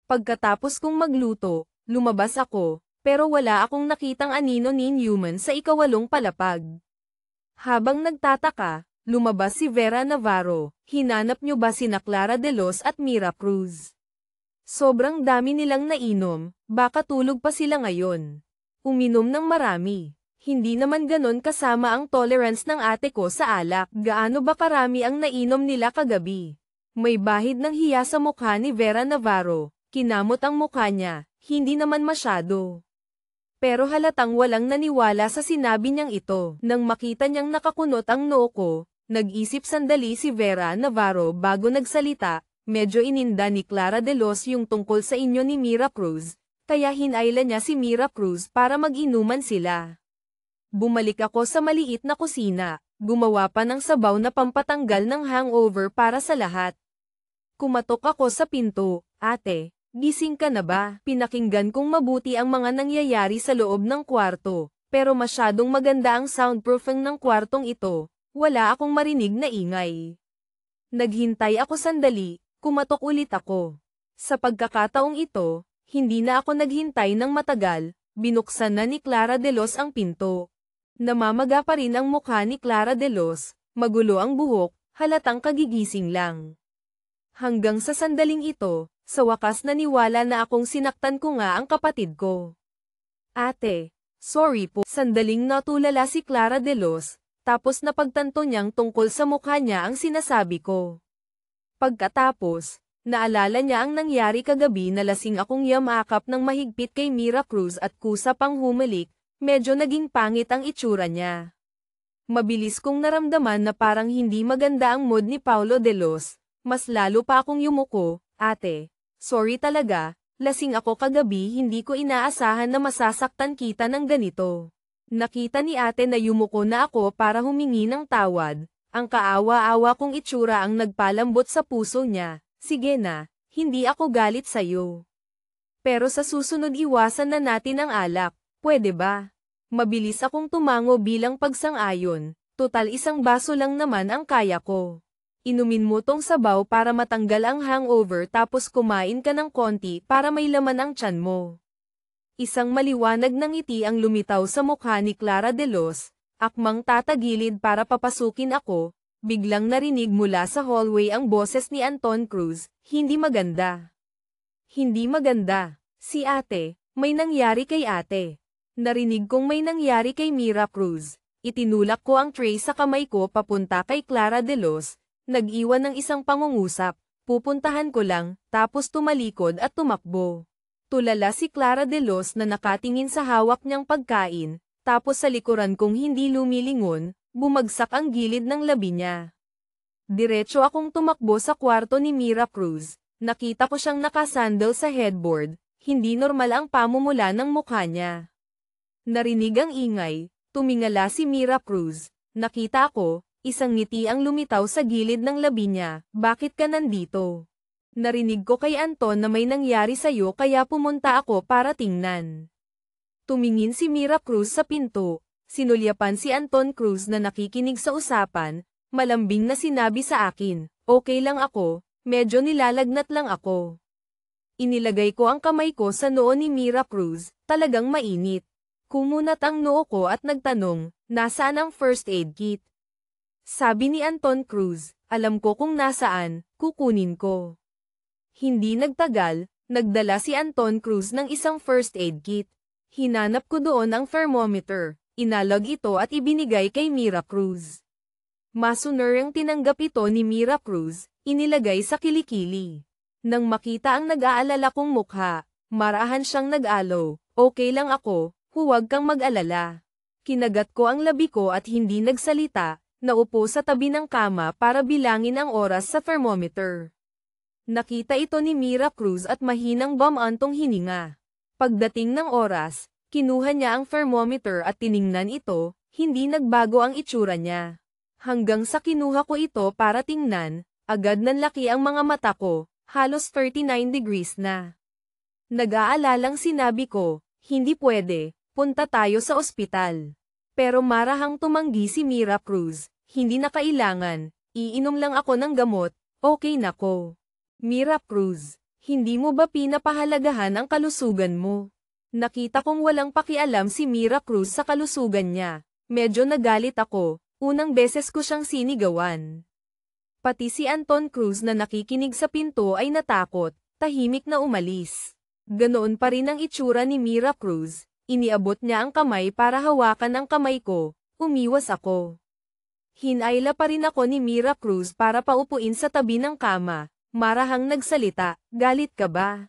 Pagkatapos kong magluto, lumabas ako, pero wala akong nakitang anino ni Newman sa ikawalong palapag. Habang nagtataka, lumabas si Vera Navarro. Hinanap niyo ba sina Clara de Los at Mira Cruz? Sobrang dami nilang nainom, baka tulog pa sila ngayon. Uminom ng marami. Hindi naman ganon kasama ang tolerance ng ate ko sa alak. Gaano ba karami ang nainom nila kagabi? May bahid ng hiya sa mukha ni Vera Navarro. Kinamot ang mukha niya, hindi naman masyado. Pero halatang walang naniwala sa sinabi niyang ito. Nang makita niyang nakakunot ang noo ko, nag-isip sandali si Vera Navarro bago nagsalita. Medyo ininda ni Clara de Los yung tungkol sa inyo ni Mira Cruz, kaya hinayla niya si Mira Cruz para mag-inuman sila. Bumalik ako sa maliit na kusina, gumawa pa ng sabaw na pampatanggal ng hangover para sa lahat. Kumatok ako sa pinto. Ate, gising ka na ba? Pinakinggan kong mabuti ang mga nangyayari sa loob ng kwarto, pero masyadong maganda ang soundproofing ng kwartong ito, wala akong marinig na ingay. Naghintay ako sandali, kumatok ulit ako. Sa pagkakataong ito, hindi na ako naghintay ng matagal, binuksan na ni Clara de Los ang pinto. Namamaga pa rin ang mukha ni Clara de Los, magulo ang buhok, halatang kagigising lang. Hanggang sa sandaling ito, sa wakas naniwala na akong sinaktan ko nga ang kapatid ko. Ate, sorry po. Sandaling natulala si Clara de Los, tapos napagtanto niyang tungkol sa mukha niya ang sinasabi ko. Pagkatapos, naalala niya ang nangyari kagabi na lasing akong yamakap ng mahigpit kay Mira Cruz at kusa pang humalik, medyo naging pangit ang itsura niya. Mabilis kong naramdaman na parang hindi maganda ang mood ni Paulo de Los, mas lalo pa akong yumuko. Ate, sorry talaga, lasing ako kagabi, hindi ko inaasahan na masasaktan kita ng ganito. Nakita ni ate na yumuko na ako para humingi ng tawad. Ang kaawa-awa kong itsura ang nagpalambot sa puso niya. Sige na, hindi ako galit sa'yo. Pero sa susunod iwasan na natin ang alak, pwede ba? Mabilis akong tumango bilang pagsang-ayon, total isang baso lang naman ang kaya ko. Inumin mo tong sabaw para matanggal ang hangover tapos kumain ka ng konti para may laman ang tiyan mo. Isang maliwanag na ngiti ang lumitaw sa mukha ni Clara de Los, akmang tatagilid para papasukin ako, biglang narinig mula sa hallway ang boses ni Anton Cruz, hindi maganda. Hindi maganda. Si ate, may nangyari kay ate. Narinig kong may nangyari kay Mira Cruz. Itinulak ko ang tray sa kamay ko papunta kay Clara de Los, nag-iwan ng isang pangungusap, pupuntahan ko lang, tapos tumalikod at tumakbo. Tulala si Clara de Los na nakatingin sa hawak niyang pagkain, tapos sa likuran kong hindi lumilingon, bumagsak ang gilid ng labi niya. Diretso akong tumakbo sa kwarto ni Mira Cruz, nakita ko siyang nakasandal sa headboard, hindi normal ang pamumula ng mukha niya. Narinig ang ingay, tumingala si Mira Cruz, nakita ko, isang ngiti ang lumitaw sa gilid ng labi niya, bakit ka nandito? Narinig ko kay Anton na may nangyari sa'yo kaya pumunta ako para tingnan. Tumingin si Mira Cruz sa pinto, sinulyapan si Anton Cruz na nakikinig sa usapan, malambing na sinabi sa akin, okay lang ako, medyo nilalagnat lang ako. Inilagay ko ang kamay ko sa noo ni Mira Cruz, talagang mainit. Kumunat ang noo ko at nagtanong, nasaan ang first aid kit? Sabi ni Anton Cruz, alam ko kung nasaan, kukunin ko. Hindi nagtagal, nagdala si Anton Cruz ng isang first aid kit. Hinanap ko doon ang thermometer, inalog ito at ibinigay kay Mira Cruz. Masunuring tinanggap ito ni Mira Cruz, inilagay sa kilikili. Nang makita ang nag-aalala kong mukha, marahan siyang nag-alo, okay lang ako, huwag kang mag-alala. Kinagat ko ang labi ko at hindi nagsalita, naupo sa tabi ng kama para bilangin ang oras sa thermometer. Nakita ito ni Mira Cruz at mahinang bumantong hininga. Pagdating ng oras, kinuha niya ang thermometer at tiningnan ito, hindi nagbago ang itsura niya. Hanggang sa kinuha ko ito para tingnan, agad nanlaki ang mga mata ko, halos 39 degrees na. Nag-aalalang sinabi ko, hindi pwede, punta tayo sa ospital. Pero marahang tumanggi si Mira Cruz, hindi na kailangan, iinom lang ako ng gamot, okay na ko. Mira Cruz, Hindi mo ba pinapahalagahan ang kalusugan mo? Nakita kong walang pakialam si Mira Cruz sa kalusugan niya. Medyo nagalit ako, unang beses ko siyang sinigawan. Pati si Anton Cruz na nakikinig sa pinto ay natakot, tahimik na umalis. Ganoon pa rin ang itsura ni Mira Cruz, iniabot niya ang kamay para hawakan ang kamay ko, umiwas ako. Hinayla pa rin ako ni Mira Cruz para paupuin sa tabi ng kama, marahang nagsalita, galit ka ba?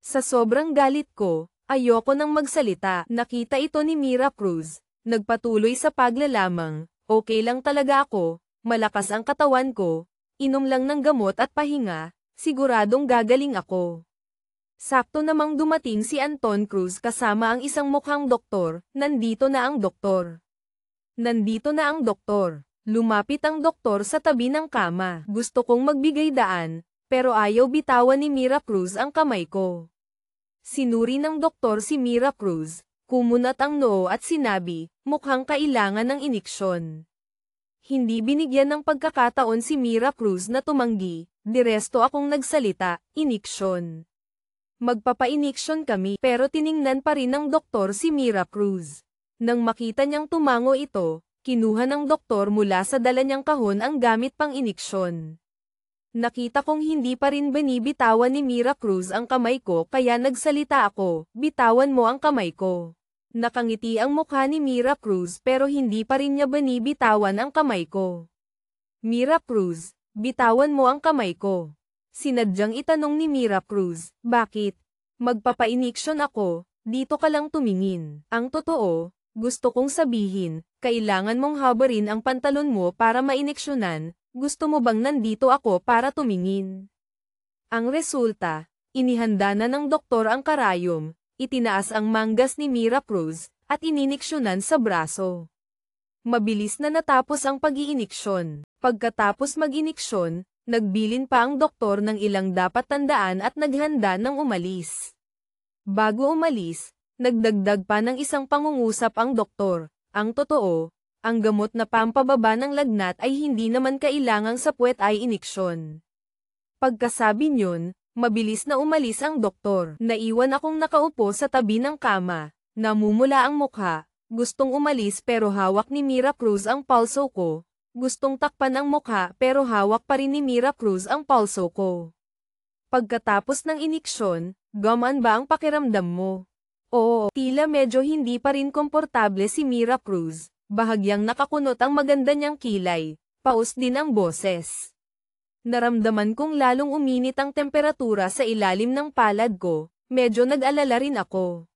Sa sobrang galit ko, ayoko nang magsalita. Nakita ito ni Mira Cruz, nagpatuloy sa paglalamang, okay lang talaga ako, malakas ang katawan ko, inom lang ng gamot at pahinga, siguradong gagaling ako. Sakto namang dumating si Anton Cruz kasama ang isang mukhang doktor, nandito na ang doktor. Nandito na ang doktor. Lumapit ang doktor sa tabi ng kama. Gusto kong magbigay daan, pero ayaw bitawan ni Mira Cruz ang kamay ko. Sinuri ng doktor si Mira Cruz, kumunat ang noo at sinabi, mukhang kailangan ng iniksyon. Hindi binigyan ng pagkakataon si Mira Cruz na tumanggi, diresto akong nagsalita, iniksyon. Magpapa-iniksyon kami, pero tiningnan pa rin ng doktor si Mira Cruz. Nang makita niyang tumango ito, kinuha ng doktor mula sa dala niyang kahon ang gamit pang iniksyon. Nakita kong hindi pa rin binibitawan ni Mira Cruz ang kamay ko kaya nagsalita ako, bitawan mo ang kamay ko. Nakangiti ang mukha ni Mira Cruz pero hindi pa rin niya binibitawan ang kamay ko. Mira Cruz, bitawan mo ang kamay ko. Sinadyang itanong ni Mira Cruz, bakit? Magpapa-iniksyon ako, dito ka lang tumingin. Ang totoo, gusto kong sabihin, kailangan mong habarin ang pantalon mo para mainiksyonan. Gusto mo bang nandito ako para tumingin? Ang resulta, inihanda na ng doktor ang karayom, itinaas ang manggas ni Mira Cruz, at ininiksyonan sa braso. Mabilis na natapos ang pag-iiniksyon. Pagkatapos mag-iniksyon, nagbilin pa ang doktor ng ilang dapat tandaan at naghanda ng umalis. Bago umalis, nagdagdag pa ng isang pangungusap ang doktor. Ang totoo, ang gamot na pampababa ng lagnat ay hindi naman kailangang sa puwet ay iniksyon. Pagkasabi niyon, mabilis na umalis ang doktor. Naiwan akong nakaupo sa tabi ng kama, namumula ang mukha, gustong umalis pero hawak ni Mira Cruz ang pulso ko, gustong takpan ang mukha pero hawak pa rin ni Mira Cruz ang pulso ko. Pagkatapos ng iniksyon, gumaan ba ang pakiramdam mo? Oo, tila medyo hindi pa rin komportable si Mira Cruz. Bahagyang nakakunot ang maganda niyang kilay, paus din ang boses. Naramdaman kong lalong uminit ang temperatura sa ilalim ng palad ko, medyo nag-alala rin ako.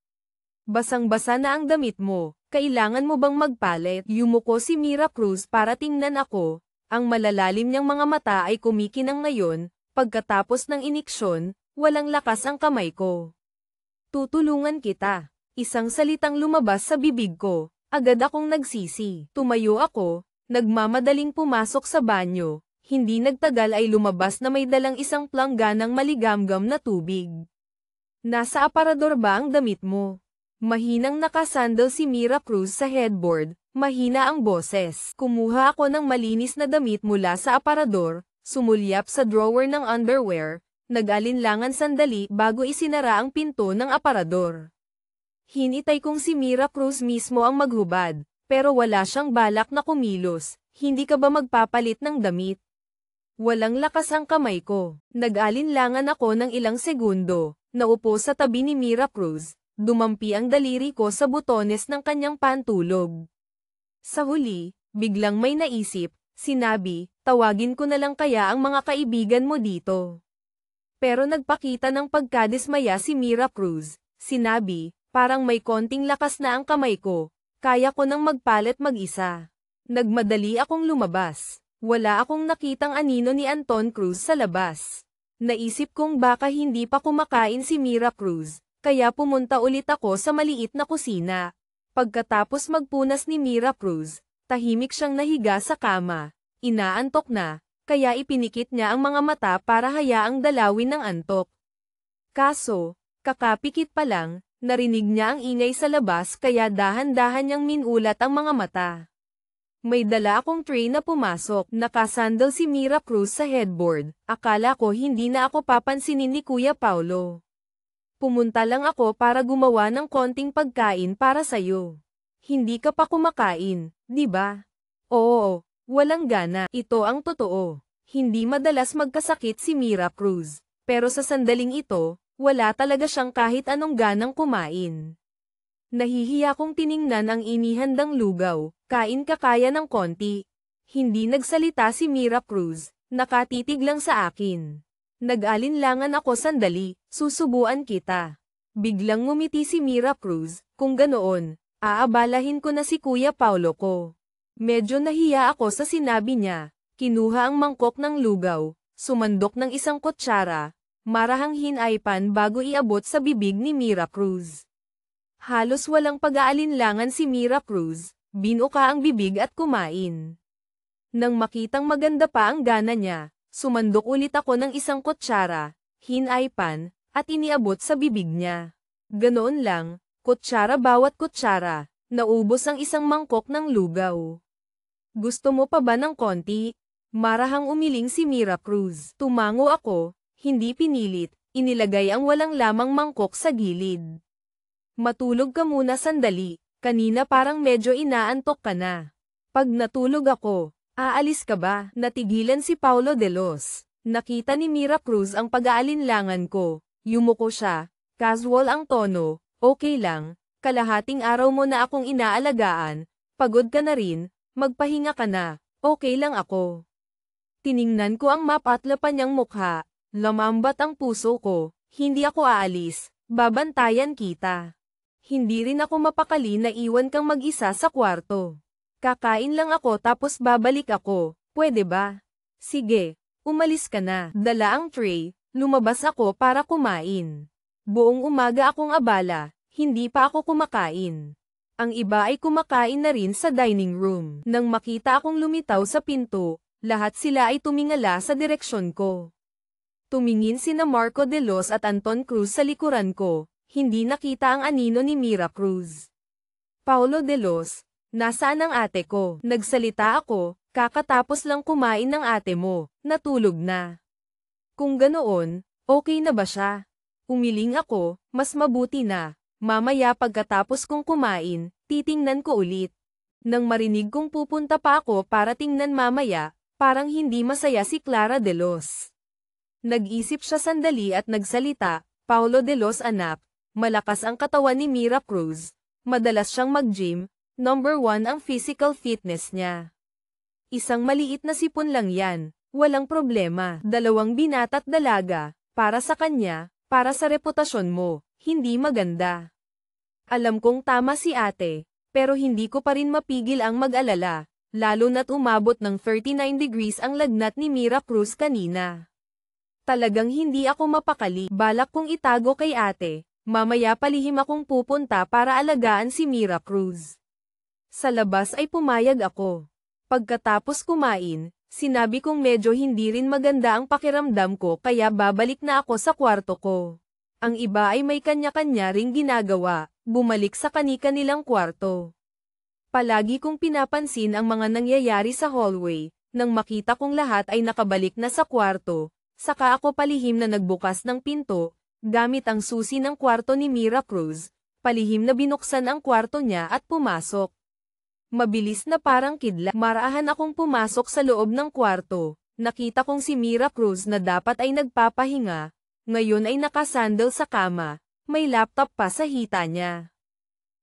Basang-basa na ang damit mo, kailangan mo bang magpalit? Yumuko si Mira Cruz para tingnan ako, ang malalalim niyang mga mata ay kumikinang ngayon, pagkatapos ng iniksyon, walang lakas ang kamay ko. Tutulungan kita. Isang salitang lumabas sa bibig ko. Agad akong nagsisi. Tumayo ako, nagmamadaling pumasok sa banyo. Hindi nagtagal ay lumabas na may dalang isang plangganang maligamgam na tubig. Nasa aparador ba ang damit mo? Mahinang nakasandal si Mira Cruz sa headboard, mahina ang boses. Kumuha ako ng malinis na damit mula sa aparador, sumulyap sa drawer ng underwear, nag-alinlangan sandali bago isinara ang pinto ng aparador. Hinitay kong si Mira Cruz mismo ang maghubad, pero wala siyang balak na kumilos. Hindi ka ba magpapalit ng damit? Walang lakas ang kamay ko. Nag-alinlangan ako ng ilang segundo, naupo sa tabi ni Mira Cruz, dumampi ang daliri ko sa butones ng kanyang pantulog. Sa huli, biglang may naisip, sinabi, tawagin ko na lang kaya ang mga kaibigan mo dito. Pero nagpakita ng pagkadismaya si Mira Cruz, sinabi, parang may konting lakas na ang kamay ko, kaya ko nang magpalit mag-isa. Nagmadali akong lumabas. Wala akong nakitang anino ni Anton Cruz sa labas. Naisip kong baka hindi pa kumakain si Mira Cruz, kaya pumunta ulit ako sa maliit na kusina. Pagkatapos magpunas ni Mira Cruz, tahimik siyang nahiga sa kama. Inaantok na, kaya ipinikit niya ang mga mata para hayaang dalawin ng antok. Kaso, kakapikit pa lang, narinig niya ang ingay sa labas kaya dahan-dahan niyang minulat ang mga mata. May dala akong tray na pumasok. Nakasandal si Mira Cruz sa headboard. Akala ko hindi na ako papansinin ni Kuya Paulo. Pumunta lang ako para gumawa ng konting pagkain para sa'yo. Hindi ka pa kumakain, di ba? Oo, walang gana. Ito ang totoo. Hindi madalas magkasakit si Mira Cruz. Pero sa sandaling ito, wala talaga siyang kahit anong ganang kumain. Nahihiya kong tiningnan ang inihandang lugaw, kain ka kaya ng konti. Hindi nagsalita si Mira Cruz, nakatitig lang sa akin. Nag-alinlangan ako sandali, susubuan kita. Biglang ngumiti si Mira Cruz, kung ganoon, aabalahin ko na si Kuya Paulo ko. Medyo nahiya ako sa sinabi niya, kinuha ang mangkok ng lugaw, sumandok ng isang kutsara, marahang hinaypan bago iabot sa bibig ni Mira Cruz. Halos walang pag-aalinlangan si Mira Cruz, binuka ang bibig at kumain. Nang makitang maganda pa ang gana niya, sumandok ulit ako ng isang kutsara, hinaypan, at iniabot sa bibig niya. Ganoon lang, kutsara bawat kutsara, naubos ang isang mangkok ng lugaw. Gusto mo pa ba ng konti? Marahang umiling si Mira Cruz. Tumango ako, hindi pinilit, inilagay ang walang lamang mangkok sa gilid. Matulog ka muna sandali, kanina parang medyo inaantok ka na. Pag natulog ako, aalis ka ba? Natigilan si Paulo de Los. Nakita ni Mira Cruz ang pag-aalinlangan ko. Yumuko siya, casual ang tono, okay lang, kalahating araw mo na akong inaalagaan, pagod ka na rin, magpahinga ka na, okay lang ako. Tiningnan ko ang mapatlapan niyang mukha, lamambat ang puso ko, hindi ako aalis, babantayan kita. Hindi rin ako mapakali na iwan kang mag-isa sa kwarto. Kakain lang ako tapos babalik ako, pwede ba? Sige, umalis ka na. Dala ang tray, lumabas ako para kumain. Buong umaga akong abala, hindi pa ako kumakain. Ang iba ay kumakain na rin sa dining room. Nang makita akong lumitaw sa pinto, lahat sila ay tumingala sa direksyon ko. Tumingin sina Marco de Los at Anton Cruz sa likuran ko. Hindi nakita ang anino ni Mira Cruz. Paulo de Los, nasaan ang ate ko? Nagsalita ako, kakatapos lang kumain ng ate mo, natulog na. Kung ganoon, okay na ba siya? Umiling ako, mas mabuti na. Mamaya pagkatapos kong kumain, titingnan ko ulit. Nang marinig kong pupunta pa ako para tingnan mamaya, parang hindi masaya si Clara de Los. Nag-isip siya sandali at nagsalita, Paulo de Los anak. Malakas ang katawan ni Mira Cruz, madalas siyang mag-gym, number 1 ang physical fitness niya. Isang maliit na sipon lang yan, walang problema. 2 binata't dalaga, para sa kanya, para sa reputasyon mo, hindi maganda. Alam kong tama si ate, pero hindi ko pa rin mapigil ang mag-alala, lalo na't umabot ng 39 degrees ang lagnat ni Mira Cruz kanina. Talagang hindi ako mapakali, balak kong itago kay ate. Mamaya palihim akong pupunta para alagaan si Mira Cruz. Sa labas ay pumayag ako. Pagkatapos kumain, sinabi kong medyo hindi rin maganda ang pakiramdam ko kaya babalik na ako sa kwarto ko. Ang iba ay may kanya-kanya ring ginagawa, bumalik sa kani-kanilang kwarto. Palagi kong pinapansin ang mga nangyayari sa hallway, nang makita kong lahat ay nakabalik na sa kwarto, saka ako palihim na nagbukas ng pinto. Gamit ang susi ng kwarto ni Mira Cruz, palihim na binuksan ang kwarto niya at pumasok. Mabilis na parang kidlat, marahan akong pumasok sa loob ng kwarto. Nakita kong si Mira Cruz na dapat ay nagpapahinga, ngayon ay nakasandal sa kama, may laptop pa sa hita niya.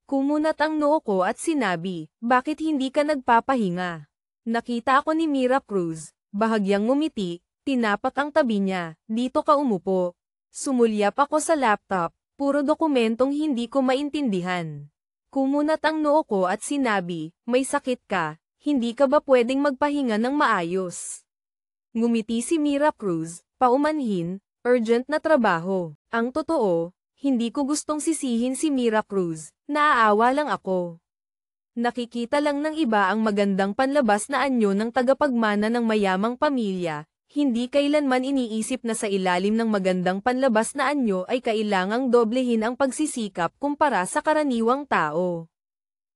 Kumunat ang noo ko at sinabi, bakit hindi ka nagpapahinga? Nakita ako ni Mira Cruz, bahagyang ngumiti, tinapak ang tabi niya, dito ka umupo. Sumulyap ako sa laptop, puro dokumentong hindi ko maintindihan. Kumunat ang noo ko at sinabi, may sakit ka, hindi ka ba pwedeng magpahinga ng maayos? Ngumiti si Mira Cruz, paumanhin, urgent na trabaho. Ang totoo, hindi ko gustong sisihin si Mira Cruz, naaawa lang ako. Nakikita lang ng iba ang magandang panlabas na anyo ng tagapagmana ng mayamang pamilya. Hindi kailanman iniisip na sa ilalim ng magandang panlabas na anyo ay kailangang doblehin ang pagsisikap kumpara sa karaniwang tao.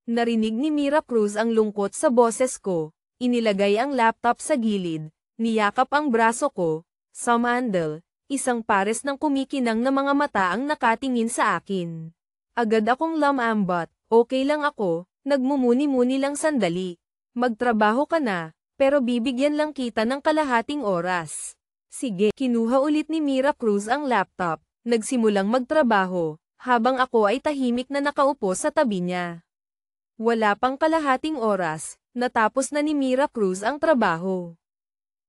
Narinig ni Mira Cruz ang lungkot sa boses ko, inilagay ang laptop sa gilid, niyakap ang braso ko, sumandal, isang pares ng kumikinang na mga mata ang nakatingin sa akin. Agad akong lamambat, okay lang ako, nagmumuni-muni lang sandali. Magtrabaho ka na, pero bibigyan lang kita ng kalahating oras. Sige, kinuha ulit ni Mira Cruz ang laptop, nagsimulang magtrabaho, habang ako ay tahimik na nakaupo sa tabi niya. Wala pang kalahating oras, natapos na ni Mira Cruz ang trabaho.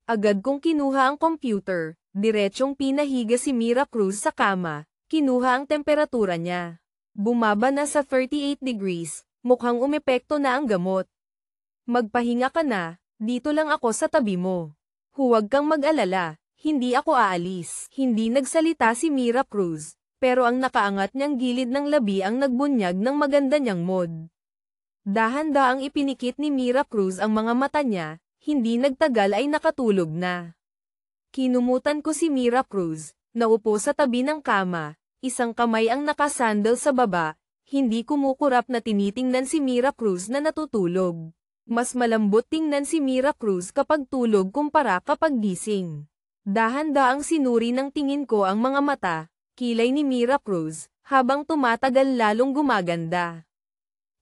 Agad kong kinuha ang computer, diretsyong pinahiga si Mira Cruz sa kama, kinuha ang temperatura niya. Bumaba na sa 38 degrees, mukhang umepekto na ang gamot. Magpahinga ka na, dito lang ako sa tabi mo. Huwag kang mag-alala, hindi ako aalis. Hindi nagsalita si Mira Cruz, pero ang nakaangat niyang gilid ng labi ang nagbunyag ng maganda niyang mod. Dahan-daang ipinikit ni Mira Cruz ang mga mata niya, hindi nagtagal ay nakatulog na. Kinumutan ko si Mira Cruz, naupo sa tabi ng kama, isang kamay ang nakasandal sa baba, hindi kumukurap na tinitingnan si Mira Cruz na natutulog. Mas malambot tingnan si Mira Cruz kapag tulog kumpara kapag gising. Dahan-daang sinuri ng tingin ko ang mga mata, kilay ni Mira Cruz, habang tumatagal lalong gumaganda.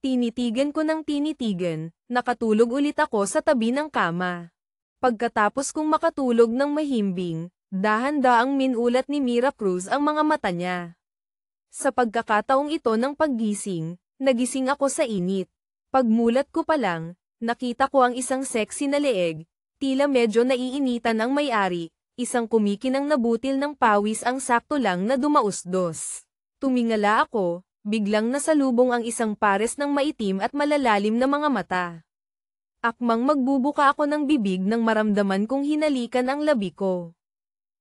Tinitigan ko ng tinitigan, nakatulog ulit ako sa tabi ng kama. Pagkatapos kong makatulog ng mahimbing, dahan-daang minulat ni Mira Cruz ang mga mata niya. Sa pagkakataong ito ng paggising, nagising ako sa init. Pagmulat ko pa lang, nakita ko ang isang sexy na leeg, tila medyo naiinitan ang may-ari, isang kumikinang na butil ng pawis ang sakto lang na dumausdos. Tumingala ako, biglang nasalubong ang isang pares ng maitim at malalalim na mga mata. Akmang magbubuka ako ng bibig nang maramdaman kong hinalikan ang labi ko.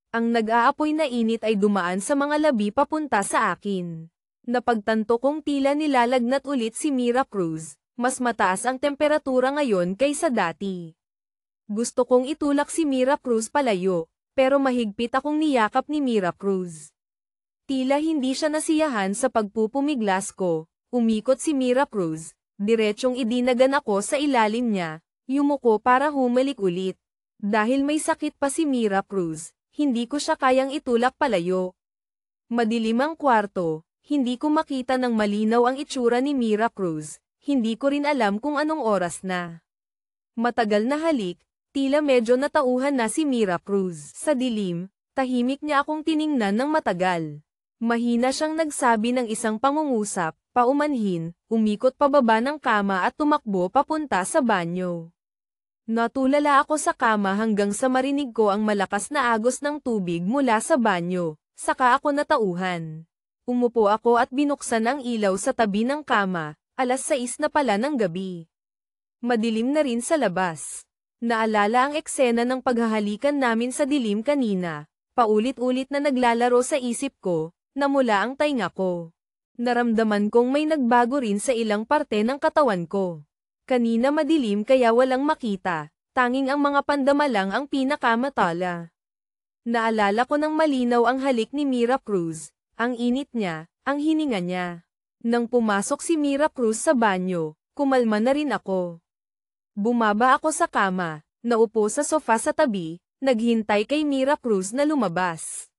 Ang nag-aapoy na init ay dumaan sa mga labi papunta sa akin. Napagtanto kong tila nilalagnat ulit si Mira Cruz. Mas mataas ang temperatura ngayon kaysa dati. Gusto kong itulak si Mira Cruz palayo, pero mahigpit akong niyakap ni Mira Cruz. Tila hindi siya nasiyahan sa pagpupumiglas ko, umikot si Mira Cruz, diretsyong idinagan ako sa ilalim niya, yumuko para humalik ulit. Dahil may sakit pa si Mira Cruz, hindi ko siya kayang itulak palayo. Madilim ang kwarto, hindi ko makita ng malinaw ang itsura ni Mira Cruz. Hindi ko rin alam kung anong oras na. Matagal na halik, tila medyo natauhan na si Mira Cruz. Sa dilim, tahimik niya akong tiningnan ng matagal. Mahina siyang nagsabi ng isang pangungusap, paumanhin, umikot pababa ng kama at tumakbo papunta sa banyo. Natulala ako sa kama hanggang sa marinig ko ang malakas na agos ng tubig mula sa banyo, saka ako natauhan. Umupo ako at binuksan ang ilaw sa tabi ng kama. Alas 6 na pala ng gabi. Madilim na rin sa labas. Naalala ang eksena ng paghahalikan namin sa dilim kanina. Paulit-ulit na naglalaro sa isip ko, namula ang tainga ko. Naramdaman kong may nagbago rin sa ilang parte ng katawan ko. Kanina madilim kaya walang makita, tanging ang mga pandama lang ang pinakamatala. Naalala ko ng malinaw ang halik ni Mira Cruz, ang init niya, ang hininga niya. Nang pumasok si Mira Cruz sa banyo, kumalma na rin ako. Bumaba ako sa kama, naupo sa sofa sa tabi, naghintay kay Mira Cruz na lumabas.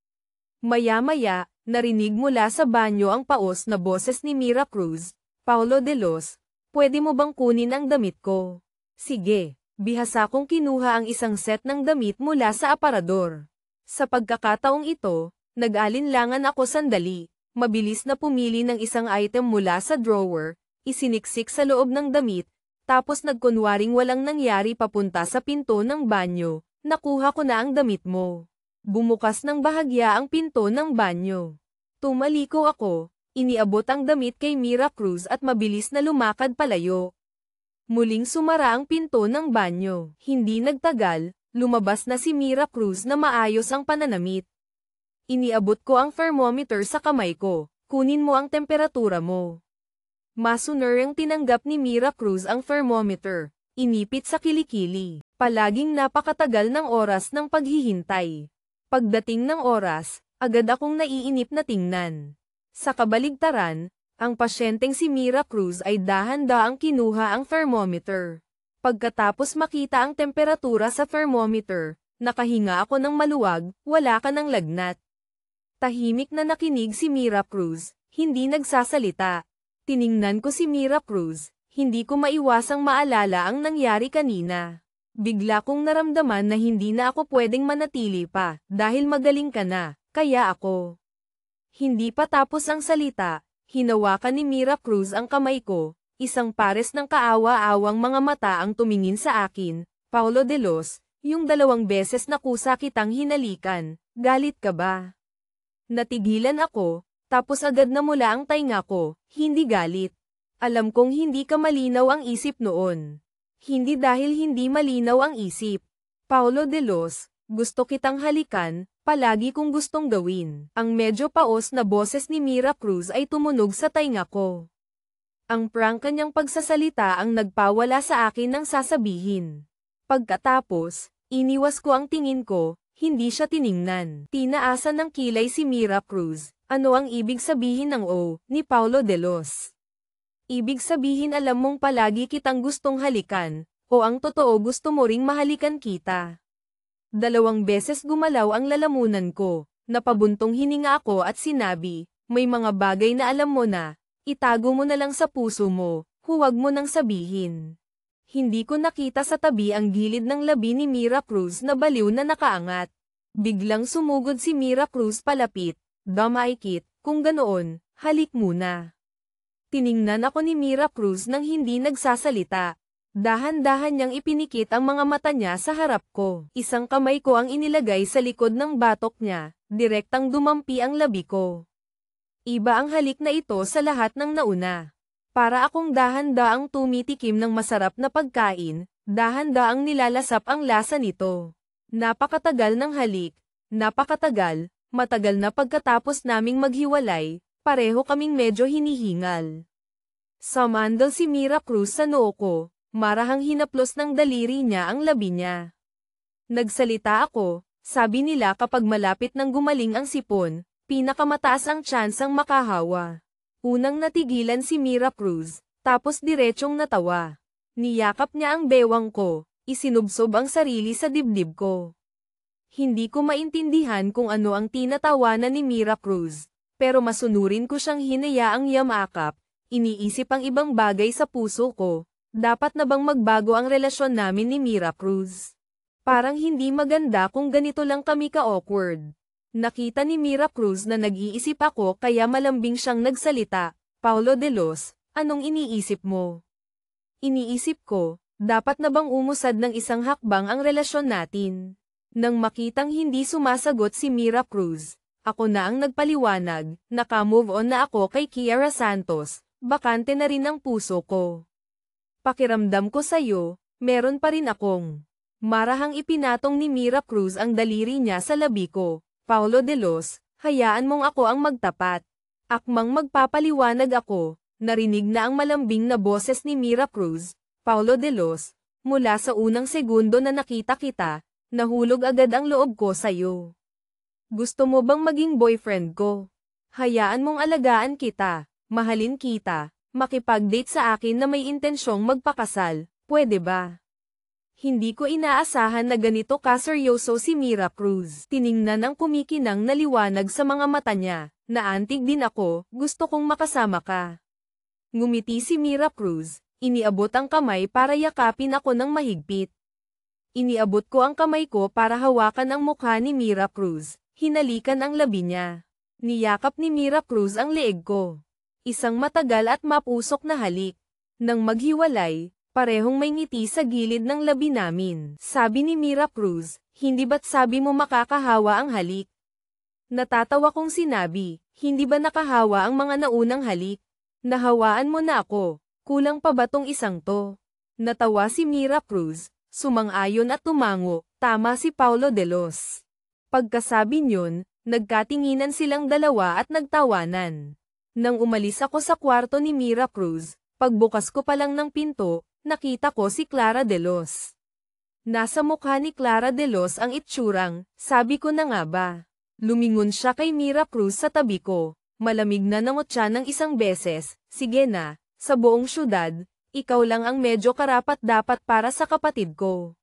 Maya-maya, narinig mula sa banyo ang paos na boses ni Mira Cruz, "Paulo de Los, pwede mo bang kunin ang damit ko?" Sige, bihasa kong kinuha ang isang set ng damit mula sa aparador. Sa pagkakataong ito, nag-alinlangan ako sandali. Mabilis na pumili ng isang item mula sa drawer, isiniksik sa loob ng damit, tapos nagkunwaring walang nangyari papunta sa pinto ng banyo. Nakuha ko na ang damit mo. Bumukas ng bahagya ang pinto ng banyo. Tumaliko ako, iniabot ang damit kay Mira Cruz at mabilis na lumakad palayo. Muling sumara ang pinto ng banyo. Hindi nagtagal, lumabas na si Mira Cruz na maayos ang pananamit. Iniabot ko ang thermometer sa kamay ko, kunin mo ang temperatura mo. Masunerang tinanggap ni Mira Cruz ang thermometer, inipit sa kilikili. Palaging napakatagal ng oras ng paghihintay. Pagdating ng oras, agad akong naiinip na tingnan. Sa kabaligtaran, Ang pasyenteng si Mira Cruz ay dahan-daang kinuha ang thermometer. Pagkatapos makita ang temperatura sa thermometer, nakahinga ako ng maluwag, wala ka ng lagnat. Tahimik na nakinig si Mira Cruz, hindi nagsasalita. Tiningnan ko si Mira Cruz, hindi ko maiwasang maalala ang nangyari kanina. Bigla kong naramdaman na hindi na ako pwedeng manatili pa, dahil magaling ka na, kaya ako. Hindi pa tapos ang salita, hinawakan ni Mira Cruz ang kamay ko, isang pares ng kaawa-awang mga mata ang tumingin sa akin. Paulo de Los, yung 2 beses na kusa kitang hinalikan, galit ka ba? Natigilan ako, tapos agad na mula ang tainga ko, hindi galit. Alam kong hindi ka malinaw ang isip noon. Hindi dahil hindi malinaw ang isip. Paulo de Los, gusto kitang halikan, palagi kong gustong gawin. Ang medyo paos na boses ni Mira Cruz ay tumunog sa tainga ko. Ang prangka niyang pagsasalita ang nagpawala sa akin ng sasabihin. Pagkatapos, iniwas ko ang tingin ko, hindi siya tiningnan. Tinaasan ng kilay si Mira Cruz. Ano ang ibig sabihin ng O, ni Paulo de Los? Ibig sabihin alam mong palagi kitang gustong halikan, o ang totoo gusto mo ring mahalikan kita. 2 beses gumalaw ang lalamunan ko, napabuntong hininga ako at sinabi, may mga bagay na alam mo na, itago mo na lang sa puso mo, huwag mo nang sabihin. Hindi ko nakita sa tabi ang gilid ng labi ni Mira Cruz na baliw na nakaangat. Biglang sumugod si Mira Cruz palapit, damaikit, kung ganoon, halik muna. Tiningnan ako ni Mira Cruz nang hindi nagsasalita. Dahan-dahan niyang ipinikit ang mga mata niya sa harap ko. Isang kamay ko ang inilagay sa likod ng batok niya, direktang dumampi ang labi ko. Iba ang halik na ito sa lahat ng nauna. Para akong dahan-daang tumitikim ng masarap na pagkain, dahan-daang nilalasap ang lasa nito. Napakatagal ng halik, napakatagal, matagal na pagkatapos naming maghiwalay, pareho kaming medyo hinihingal. Sumandal si Mira Cruz sa noo ko, marahang hinaplos ng daliri niya ang labi niya. Nagsalita ako, sabi nila kapag malapit nang gumaling ang sipon, pinakamataas ang tsansang makahawa. Unang natigilan si Mira Cruz, tapos diretsong natawa. Niyakap niya ang bewang ko, isinubsob ang sarili sa dibdib ko. Hindi ko maintindihan kung ano ang tinatawanan ni Mira Cruz. Pero masunurin ko siyang hinayaang yamakap, iniisip ang ibang bagay sa puso ko, dapat na bang magbago ang relasyon namin ni Mira Cruz? Parang hindi maganda kung ganito lang kami ka-awkward. Nakita ni Mira Cruz na nag-iisip ako kaya malambing siyang nagsalita, Paulo de Los, anong iniisip mo? Iniisip ko, dapat na bang umusad ng isang hakbang ang relasyon natin? Nang makitang hindi sumasagot si Mira Cruz, ako na ang nagpaliwanag, naka-move on na ako kay Kiara Santos, bakante na rin ang puso ko. Pakiramdam ko sa'yo, meron pa rin akong. Marahang ipinatong ni Mira Cruz ang daliri niya sa labi ko, Paulo de Los, hayaan mong ako ang magtapat. Akmang magpapaliwanag ako, narinig na ang malambing na boses ni Mira Cruz, Paulo de Los, mula sa unang segundo na nakita kita, nahulog agad ang loob ko sa'yo. Gusto mo bang maging boyfriend ko? Hayaan mong alagaan kita, mahalin kita, makipag-date sa akin na may intensyong magpakasal, pwede ba? Hindi ko inaasahan na ganito kaseryoso si Mira Cruz. Tiningnan ang kumikinang na liwanag sa mga mata niya, naantig din ako, gusto kong makasama ka. Ngumiti si Mira Cruz, iniabot ang kamay para yakapin ako ng mahigpit. Iniabot ko ang kamay ko para hawakan ang mukha ni Mira Cruz. Hinalikan ang labi niya. Niyakap ni Mira Cruz ang leeg ko. Isang matagal at mapusok na halik. Nang maghiwalay, parehong may ngiti sa gilid ng labi namin. Sabi ni Mira Cruz, hindi ba't sabi mo makakahawa ang halik? Natatawa kong sinabi, hindi ba nakahawa ang mga naunang halik? Nahawaan mo na ako, kulang pa ba tong isang to? Natawa si Mira Cruz, sumang-ayon at tumango, tama si Paulo de Los. Pagkasabi niyon, nagkatinginan silang dalawa at nagtawanan. Nang umalis ako sa kwarto ni Mira Cruz, pagbukas ko pa lang ng pinto, nakita ko si Clara de Los. Nasa mukha ni Clara de Los ang itsurang, sabi ko na nga ba. Lumingon siya kay Mira Cruz sa tabi ko, Malamig na nangot siya ng isang beses, sige na, sa buong syudad, ikaw lang ang medyo karapat-dapat para sa kapatid ko.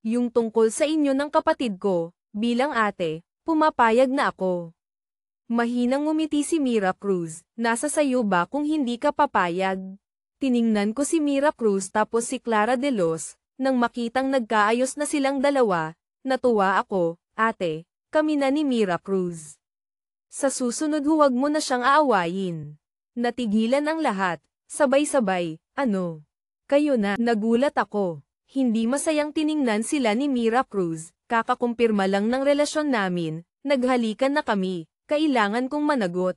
Yung tungkol sa inyo ng kapatid ko, bilang ate, pumapayag na ako. Mahinang ngumiti si Mira Cruz, nasa sayo ba kung hindi ka papayag? Tiningnan ko si Mira Cruz tapos si Clara de Los, nang makitang nagkaayos na silang dalawa, natuwa ako, ate, kami na ni Mira Cruz. Sa susunod huwag mo na siyang aawayin. Natigilan ang lahat, sabay-sabay, ano? Kayo na, nagulat ako. Hindi masayang tiningnan sila ni Mira Cruz, kakakumpirma lang ng relasyon namin, naghalikan na kami, kailangan kong managot.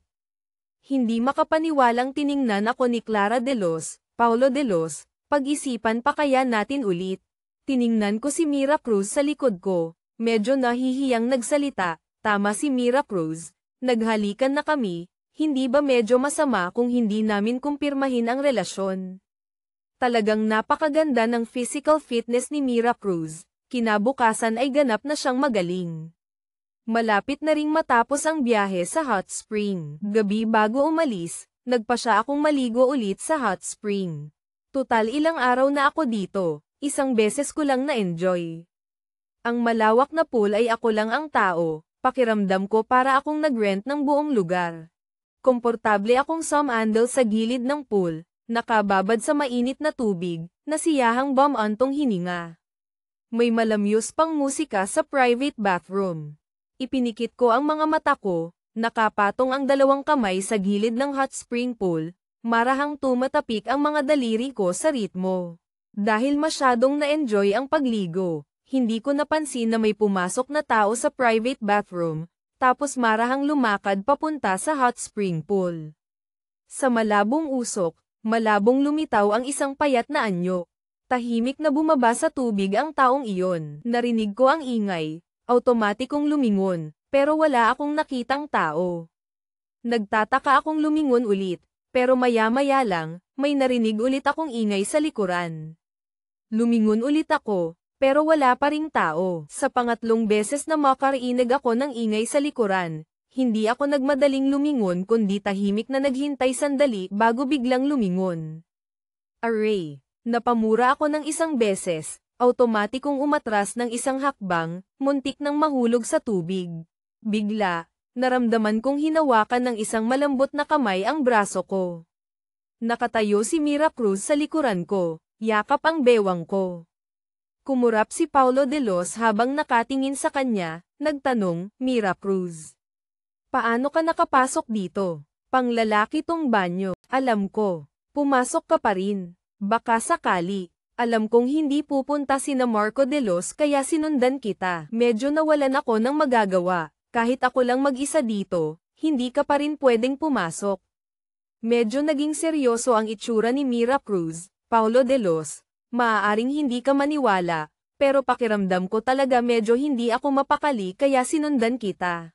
Hindi makapaniwalang tiningnan ako ni Clara de Los, Paulo de Los, pag-isipan pa kaya natin ulit. Tiningnan ko si Mira Cruz sa likod ko, medyo nahihiyang nagsalita, tama si Mira Cruz, naghalikan na kami, hindi ba medyo masama kung hindi namin kumpirmahin ang relasyon? Talagang napakaganda ng physical fitness ni Mira Cruz, kinabukasan ay ganap na siyang magaling. Malapit na ring matapos ang biyahe sa hot spring. Gabi bago umalis, nagpa siya akong maligo ulit sa hot spring. Tutal ilang araw na ako dito, isang beses ko lang na-enjoy. Ang malawak na pool ay ako lang ang tao, pakiramdam ko para akong nag-rent ng buong lugar. Komportable akong sumandal sa gilid ng pool, nakababad sa mainit na tubig, nasiyahang bumantong hininga. May malamyos pang musika sa private bathroom. Ipinikit ko ang mga mata ko, nakapatong ang dalawang kamay sa gilid ng hot spring pool, marahang tumatapik ang mga daliri ko sa ritmo. Dahil masyadong na-enjoy ang pagligo, hindi ko napansin na may pumasok na tao sa private bathroom, tapos marahang lumakad papunta sa hot spring pool. Sa malabong usok, malabong lumitaw ang isang payat na anyo. Tahimik na bumaba sa tubig ang taong iyon. Narinig ko ang ingay, automatikong lumingon, pero wala akong nakitang tao. Nagtataka akong lumingon ulit, pero maya-maya lang, may narinig ulit akong ingay sa likuran. Lumingon ulit ako, pero wala pa ring tao. Sa pangatlong beses na makarinig ako ng ingay sa likuran, hindi ako nagmadaling lumingon kundi tahimik na naghintay sandali bago biglang lumingon. Array. Napamura ako ng isang beses, automatikong umatras ng isang hakbang, muntik nang mahulog sa tubig. Bigla, naramdaman kong hinawakan ng isang malambot na kamay ang braso ko. Nakatayo si Mira Cruz sa likuran ko, yakap ang bewang ko. Kumurap si Paulo de Los habang nakatingin sa kanya, nagtanong, Mira Cruz. Paano ka nakapasok dito? Panglalaki tong banyo, alam ko. Pumasok ka pa rin. Baka sakali. Alam kong hindi pupunta sina Marco de Los kaya sinundan kita. Medyo nawalan ako ng magagawa. Kahit ako lang mag-isa dito, hindi ka pa rin pwedeng pumasok. Medyo naging seryoso ang itsura ni Mira Cruz, Paulo de Los. Maaaring hindi ka maniwala, pero pakiramdam ko talaga medyo hindi ako mapakali kaya sinundan kita.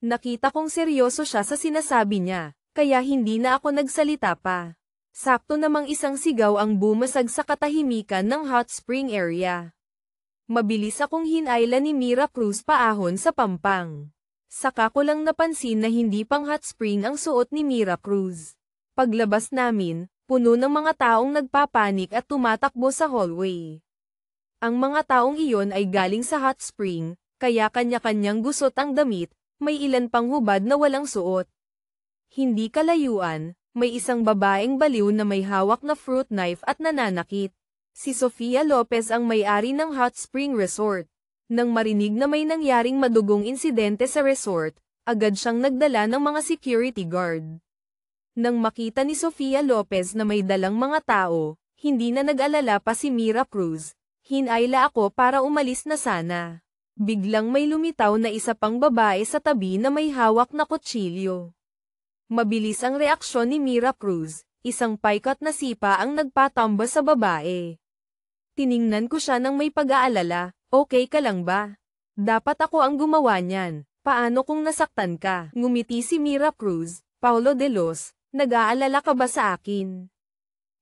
Nakita kong seryoso siya sa sinasabi niya, kaya hindi na ako nagsalita pa. Sakto namang isang sigaw ang bumasag sa katahimikan ng hot spring area. Mabilis akong hinayla ni Mira Cruz paahon sa pampang. Saka ko lang napansin na hindi pang hot spring ang suot ni Mira Cruz. Paglabas namin, puno ng mga taong nagpapanik at tumatakbo sa hallway. Ang mga taong iyon ay galing sa hot spring, kaya kanya-kanyang gusot ang damit, may ilan pang hubad na walang suot. Hindi kalayuan, may isang babaeng baliw na may hawak na fruit knife at nananakit. Si Sofia Lopez ang may-ari ng Hot Spring Resort. Nang marinig na may nangyaring madugong insidente sa resort, agad siyang nagdala ng mga security guard. Nang makita ni Sofia Lopez na may dalang mga tao, hindi na nag-alala pa si Mira Cruz. Hinayla ako para umalis na sana. Biglang may lumitaw na isa pang babae sa tabi na may hawak na kutsilyo. Mabilis ang reaksyon ni Mira Cruz, isang paikat na sipa ang nagpatamba sa babae. Tiningnan ko siya nang may pag-aalala, okay ka lang ba? Dapat ako ang gumawa niyan, paano kung nasaktan ka? Ngumiti si Mira Cruz, Paulo de Los, nag-aalala ka ba sa akin?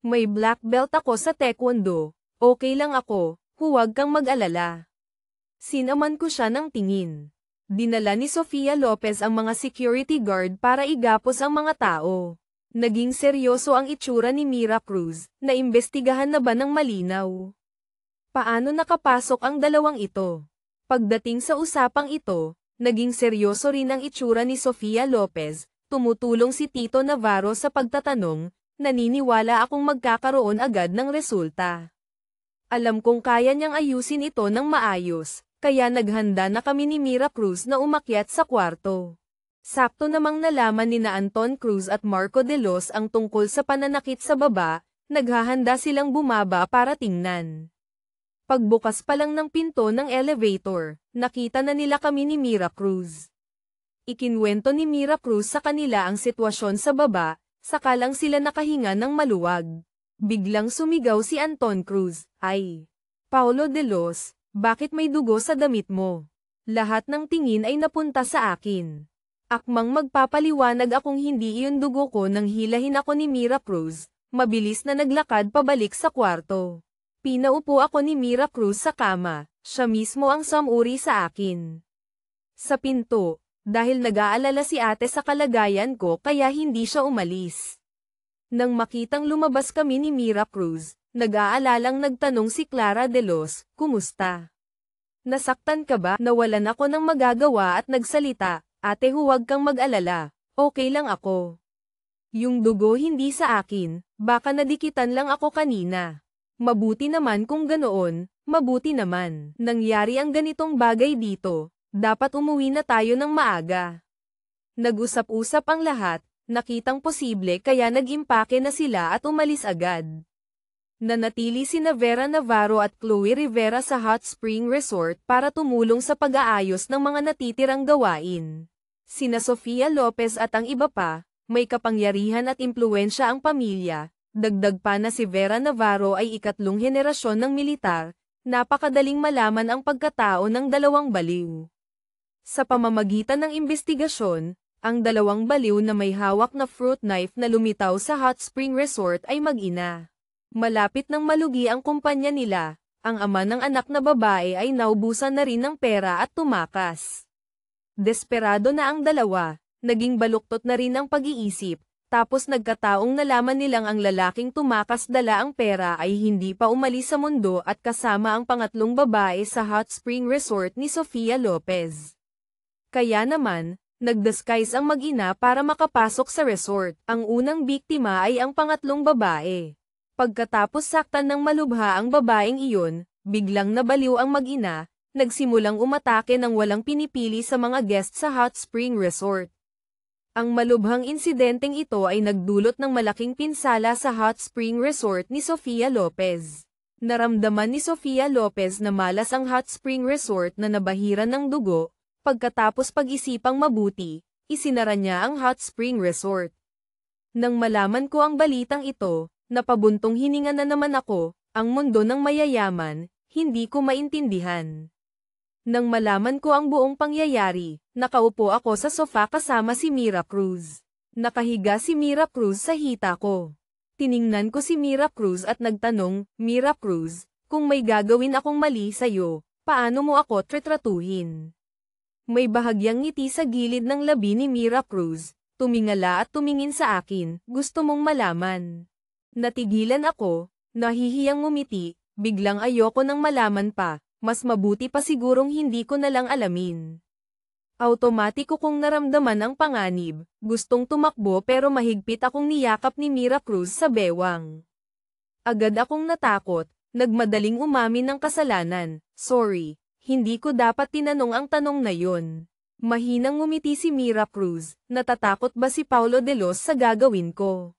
May black belt ako sa taekwondo, okay lang ako, huwag kang mag-alala. Sinaman ko siya ng tingin. Dinala ni Sofia Lopez ang mga security guard para igapos ang mga tao. Naging seryoso ang itsura ni Mira Cruz, na imbestigahan na ba ng malinaw? Paano nakapasok ang dalawang ito? Pagdating sa usapang ito, naging seryoso rin ang itsura ni Sofia Lopez, tumutulong si Tito Navarro sa pagtatanong, naniniwala akong magkakaroon agad ng resulta. Alam kong kaya niyang ayusin ito ng maayos, kaya naghanda na kami ni Mira Cruz na umakyat sa kwarto. Sakto namang nalaman ni na Anton Cruz at Marco de Los ang tungkol sa pananakit sa baba, naghahanda silang bumaba para tingnan. Pagbukas pa lang ng pinto ng elevator, nakita na nila kami ni Mira Cruz. Ikinwento ni Mira Cruz sa kanila ang sitwasyon sa baba, saka lang sila nakahinga ng maluwag. Biglang sumigaw si Anton Cruz, "Ay! Paulo de Los, bakit may dugo sa damit mo?" Lahat ng tingin ay napunta sa akin. Akmang magpapaliwanag akong hindi iyon dugo ko nang hilahin ako ni Mira Cruz, mabilis na naglakad pabalik sa kwarto. Pinaupo ako ni Mira Cruz sa kama, siya mismo ang sumuri sa akin. Sa pinto, dahil nag-aalala si ate sa kalagayan ko kaya hindi siya umalis. Nang makitang lumabas kami ni Mira Cruz, nag-aalalang nagtanong si Clara de Los, "Kumusta? Nasaktan ka ba?" Nawalan ako ng magagawa at nagsalita, "Ate, huwag kang mag-alala, okay lang ako. Yung dugo hindi sa akin, baka nadikitan lang ako kanina." Mabuti naman kung ganoon, mabuti naman. Nangyari ang ganitong bagay dito, dapat umuwi na tayo ng maaga. Nag-usap-usap ang lahat, nakitang posible kaya nag-impake na sila at umalis agad. Nanatili sina Vera Navarro at Chloe Rivera sa Hot Spring Resort para tumulong sa pag-aayos ng mga natitirang gawain. Sina Sofia Lopez at ang iba pa, may kapangyarihan at impluwensya ang pamilya, dagdag pa na si Vera Navarro ay ikatlong henerasyon ng militar, napakadaling malaman ang pagkatao ng dalawang baliw. Sa pamamagitan ng imbestigasyon, ang dalawang baliw na may hawak na fruit knife na lumitaw sa Hot Spring Resort ay mag-ina. Malapit nang malugi ang kumpanya nila, ang ama ng anak na babae ay naubusan na rin ng pera at tumakas. Desperado na ang dalawa, naging baluktot na rin ang pag-iisip, tapos nagkataong nalaman nilang ang lalaking tumakas dala ang pera ay hindi pa umalis sa mundo at kasama ang pangatlong babae sa Hot Spring Resort ni Sofia Lopez. Kaya naman, nag-disguise ang mag-ina para makapasok sa resort. Ang unang biktima ay ang pangatlong babae. Pagkatapos saktan ng malubha ang babaeng iyon, biglang nabaliw ang mag-ina, nagsimulang umatake ng walang pinipili sa mga guest sa Hot Spring Resort. Ang malubhang insidenteng ito ay nagdulot ng malaking pinsala sa Hot Spring Resort ni Sofia Lopez. Naramdaman ni Sofia Lopez na malas ang Hot Spring Resort na nabahiran ng dugo, pagkatapos pag-isipang mabuti, isinara niya ang Hot Spring Resort. Nang malaman ko ang balitang ito, napabuntong hininga na naman ako, ang mundo ng mayayaman, hindi ko maintindihan. Nang malaman ko ang buong pangyayari, nakaupo ako sa sofa kasama si Mira Cruz. Nakahiga si Mira Cruz sa hita ko. Tiningnan ko si Mira Cruz at nagtanong, "Mira Cruz, kung may gagawin akong mali sa'yo, paano mo ako tretratuhin?" May bahagyang ngiti sa gilid ng labi ni Mira Cruz, tumingala at tumingin sa akin, "Gusto mong malaman?" Natigilan ako, nahihiyang ngumiti, biglang ayoko nang malaman pa, mas mabuti pa sigurong hindi ko na lang alamin. Automatiko kong naramdaman ang panganib, gustong tumakbo pero mahigpit akong niyakap ni Mira Cruz sa bewang. Agad akong natakot, nagmadaling umamin ng kasalanan, "Sorry, hindi ko dapat tinanong ang tanong na yon." Mahinang ngumiti si Mira Cruz, "Natatakot ba si Paulo de Los sa gagawin ko?"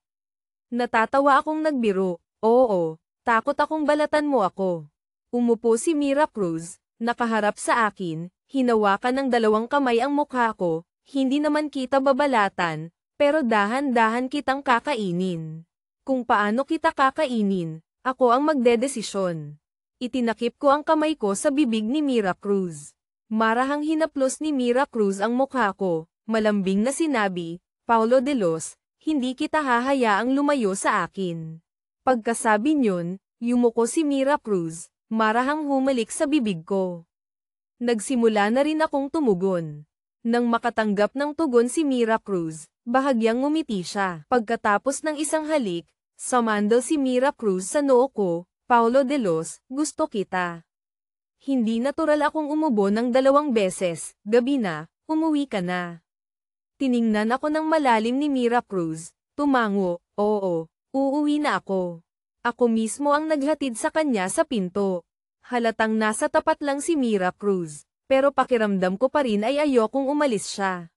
Natatawa akong nagbiro, "Oo, takot akong balatan mo ako." Umupo si Mira Cruz, nakaharap sa akin, hinawakan ng dalawang kamay ang mukha ko, "Hindi naman kita babalatan, pero dahan-dahan kitang kakainin. Kung paano kita kakainin, ako ang magdedesisyon." Itinakip ko ang kamay ko sa bibig ni Mira Cruz. Marahang hinaplos ni Mira Cruz ang mukha ko, malambing na sinabi, "Paulo de Los, hindi kita hahayaang lumayo sa akin." Pagkasabi niyon, yumuko si Mira Cruz, marahang humalik sa bibig ko. Nagsimula na rin akong tumugon. Nang makatanggap ng tugon si Mira Cruz, bahagyang ngumiti siya. Pagkatapos ng isang halik, sumandal si Mira Cruz sa noo ko, Paulo de Los, gusto kita. Hindi natural akong umubo ng 2 beses, gabi na, umuwi ka na. Tiningnan ako ng malalim ni Mira Cruz, tumango, oo, uuwi na ako. Ako mismo ang naghatid sa kanya sa pinto. Halatang nasa tapat lang si Mira Cruz, pero pakiramdam ko pa rin ay ayokong umalis siya.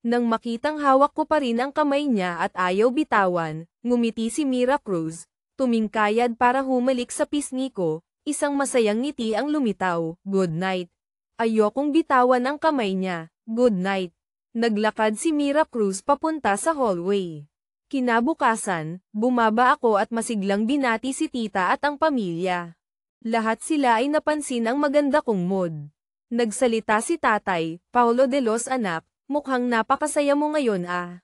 Nang makitang hawak ko pa rin ang kamay niya at ayaw bitawan, ngumiti si Mira Cruz, tumingkayad para humalik sa pisngi ko, isang masayang ngiti ang lumitaw, good night. Ayokong bitawan ang kamay niya, good night. Naglakad si Mira Cruz papunta sa hallway. Kinabukasan, bumaba ako at masiglang binati si tita at ang pamilya. Lahat sila ay napansin ang maganda kong mood. Nagsalita si tatay, Paulo de Los anak, mukhang napakasaya mo ngayon ah.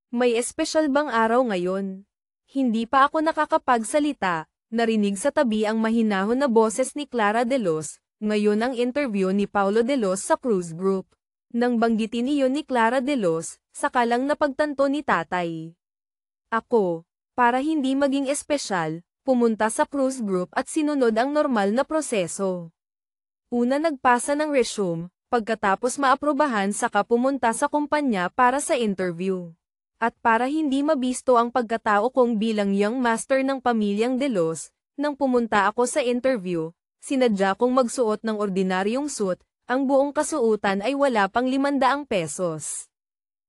May espesyal bang araw ngayon? Hindi pa ako nakakapagsalita, narinig sa tabi ang mahinahon na boses ni Clara de Los, ngayon ang interview ni Paulo de Los sa Cruz Group. Nang banggitin iyon ni Clara de Los, sakalang napagtanto ni tatay. Ako, para hindi maging espesyal, pumunta sa Cruz Group at sinunod ang normal na proseso. Una nagpasa ng resume, pagkatapos maaprubahan saka pumunta sa kumpanya para sa interview. At para hindi mabisto ang pagkatao kong bilang young master ng pamilyang De Los, nang pumunta ako sa interview, sinadya kong magsuot ng ordinaryong suit, ang buong kasuutan ay wala pang 500 pesos.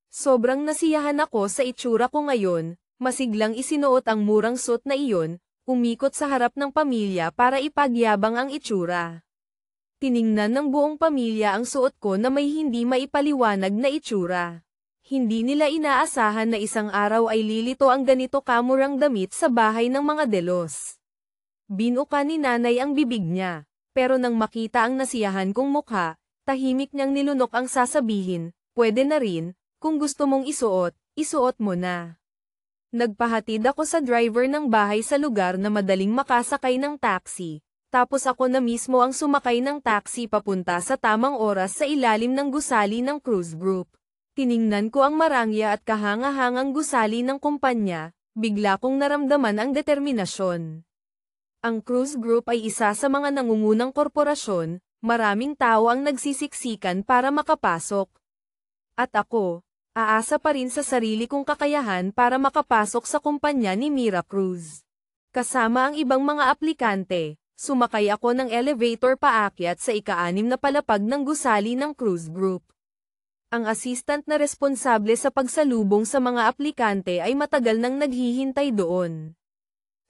Sobrang nasiyahan ako sa itsura ko ngayon, masiglang isinuot ang murang suit na iyon, umikot sa harap ng pamilya para ipagyabang ang itsura. Tiningnan ng buong pamilya ang suot ko na may hindi maipaliwanag na itsura. Hindi nila inaasahan na isang araw ay lilito ang ganito kamurang damit sa bahay ng mga De Los. Binuka ni nanay ang bibig niya, pero nang makita ang nasiyahan kong mukha, tahimik niyang nilunok ang sasabihin, pwede na rin, kung gusto mong isuot, isuot mo na. Nagpahatid ako sa driver ng bahay sa lugar na madaling makasakay ng taxi, tapos ako na mismo ang sumakay ng taxi papunta sa tamang oras sa ilalim ng gusali ng Cruz Group. Tiningnan ko ang marangya at kahanga-hangang gusali ng kumpanya, bigla kong naramdaman ang determinasyon. Ang Cruz Group ay isa sa mga nangungunang korporasyon, maraming tao ang nagsisiksikan para makapasok. At ako, aasa pa rin sa sarili kong kakayahan para makapasok sa kumpanya ni Mira Cruz. Kasama ang ibang mga aplikante, sumakay ako ng elevator paakyat sa ika-6 na palapag ng gusali ng Cruz Group. Ang assistant na responsable sa pagsalubong sa mga aplikante ay matagal nang naghihintay doon.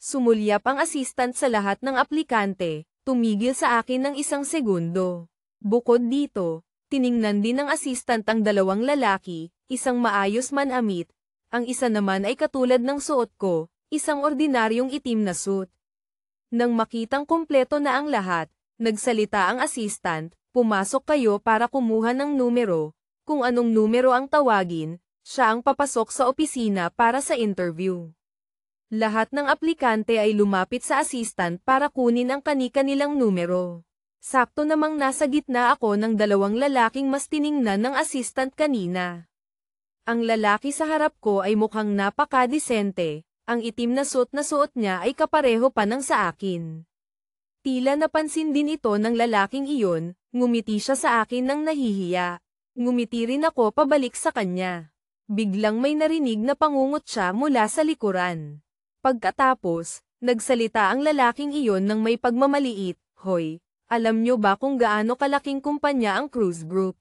Sumulyap ang assistant sa lahat ng aplikante, tumigil sa akin ng 1 segundo. Bukod dito, tiningnan din ng assistant ang 2 lalaki, isang maayos manamit, ang isa naman ay katulad ng suot ko, isang ordinaryong itim na suit. Nang makitang kumpleto na ang lahat, nagsalita ang assistant, pumasok kayo para kumuha ng numero, kung anong numero ang tawagin, siya ang papasok sa opisina para sa interview. Lahat ng aplikante ay lumapit sa assistant para kunin ang kani-kanilang numero. Sakto namang nasa gitna ako ng 2 lalaking mas tiningnan ng assistant kanina. Ang lalaki sa harap ko ay mukhang napakadesente, ang itim na suot niya ay kapareho pa ng sa akin. Tila napansin din ito ng lalaking iyon, ngumiti siya sa akin ng nahihiya. Ngumiti rin ako pabalik sa kanya. Biglang may narinig na pangungot siya mula sa likuran. Pagkatapos, nagsalita ang lalaking iyon ng may pagmamaliit, hoy, alam nyo ba kung gaano kalaking kumpanya ang Cruz Group?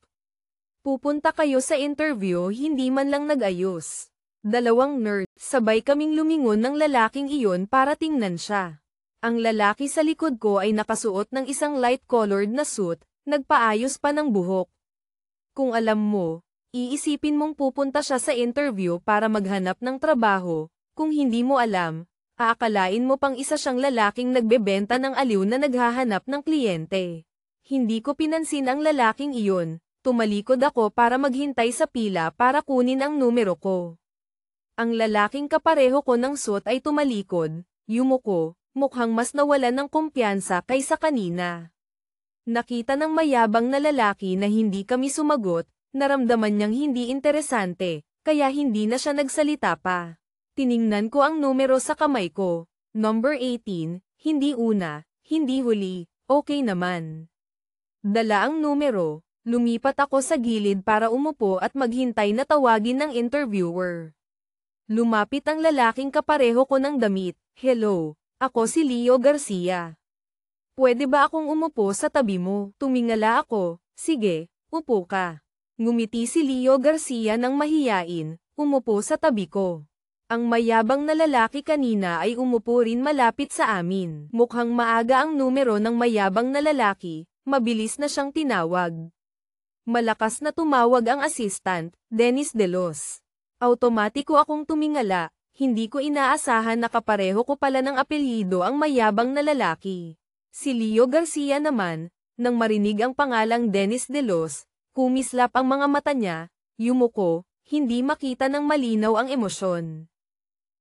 Pupunta kayo sa interview hindi man lang nag-ayos. 2 nerd, sabay kaming lumingon ng lalaking iyon para tingnan siya. Ang lalaki sa likod ko ay nakasuot ng isang light-colored na suit, nagpaayos pa ng buhok. Kung alam mo, iisipin mong pupunta siya sa interview para maghanap ng trabaho, kung hindi mo alam, aakalain mo pang isa siyang lalaking nagbebenta ng aliw na naghahanap ng kliyente. Hindi ko pinansin ang lalaking iyon. Tumalikod ako para maghintay sa pila para kunin ang numero ko. Ang lalaking kapareho ko ng suit ay tumalikod, yumuko, mukhang mas nawalan ng kumpiyansa kaysa kanina. Nakita ng mayabang na lalaki na hindi kami sumagot, naramdaman niyang hindi interesante, kaya hindi na siya nagsalita pa. Tiningnan ko ang numero sa kamay ko. Number 18, hindi una, hindi huli, okay naman. Dala ang numero, lumipat ako sa gilid para umupo at maghintay na tawagin ng interviewer. Lumapit ang lalaking kapareho ko ng damit. Hello, ako si Leo Garcia. Pwede ba akong umupo sa tabi mo? Tumingala ako. Sige, upo ka. Ngumiti si Leo Garcia ng mahiyain, umupo sa tabi ko. Ang mayabang na lalaki kanina ay umupo rin malapit sa amin. Mukhang maaga ang numero ng mayabang na lalaki, mabilis na siyang tinawag. Malakas na tumawag ang assistant, Dennis Delos. Automatiko akong tumingala, hindi ko inaasahan na kapareho ko pala ng apelyido ang mayabang na lalaki. Si Leo Garcia naman, nang marinig ang pangalang Dennis Delos, kumislap ang mga mata niya, yumuko, hindi makita ng malinaw ang emosyon.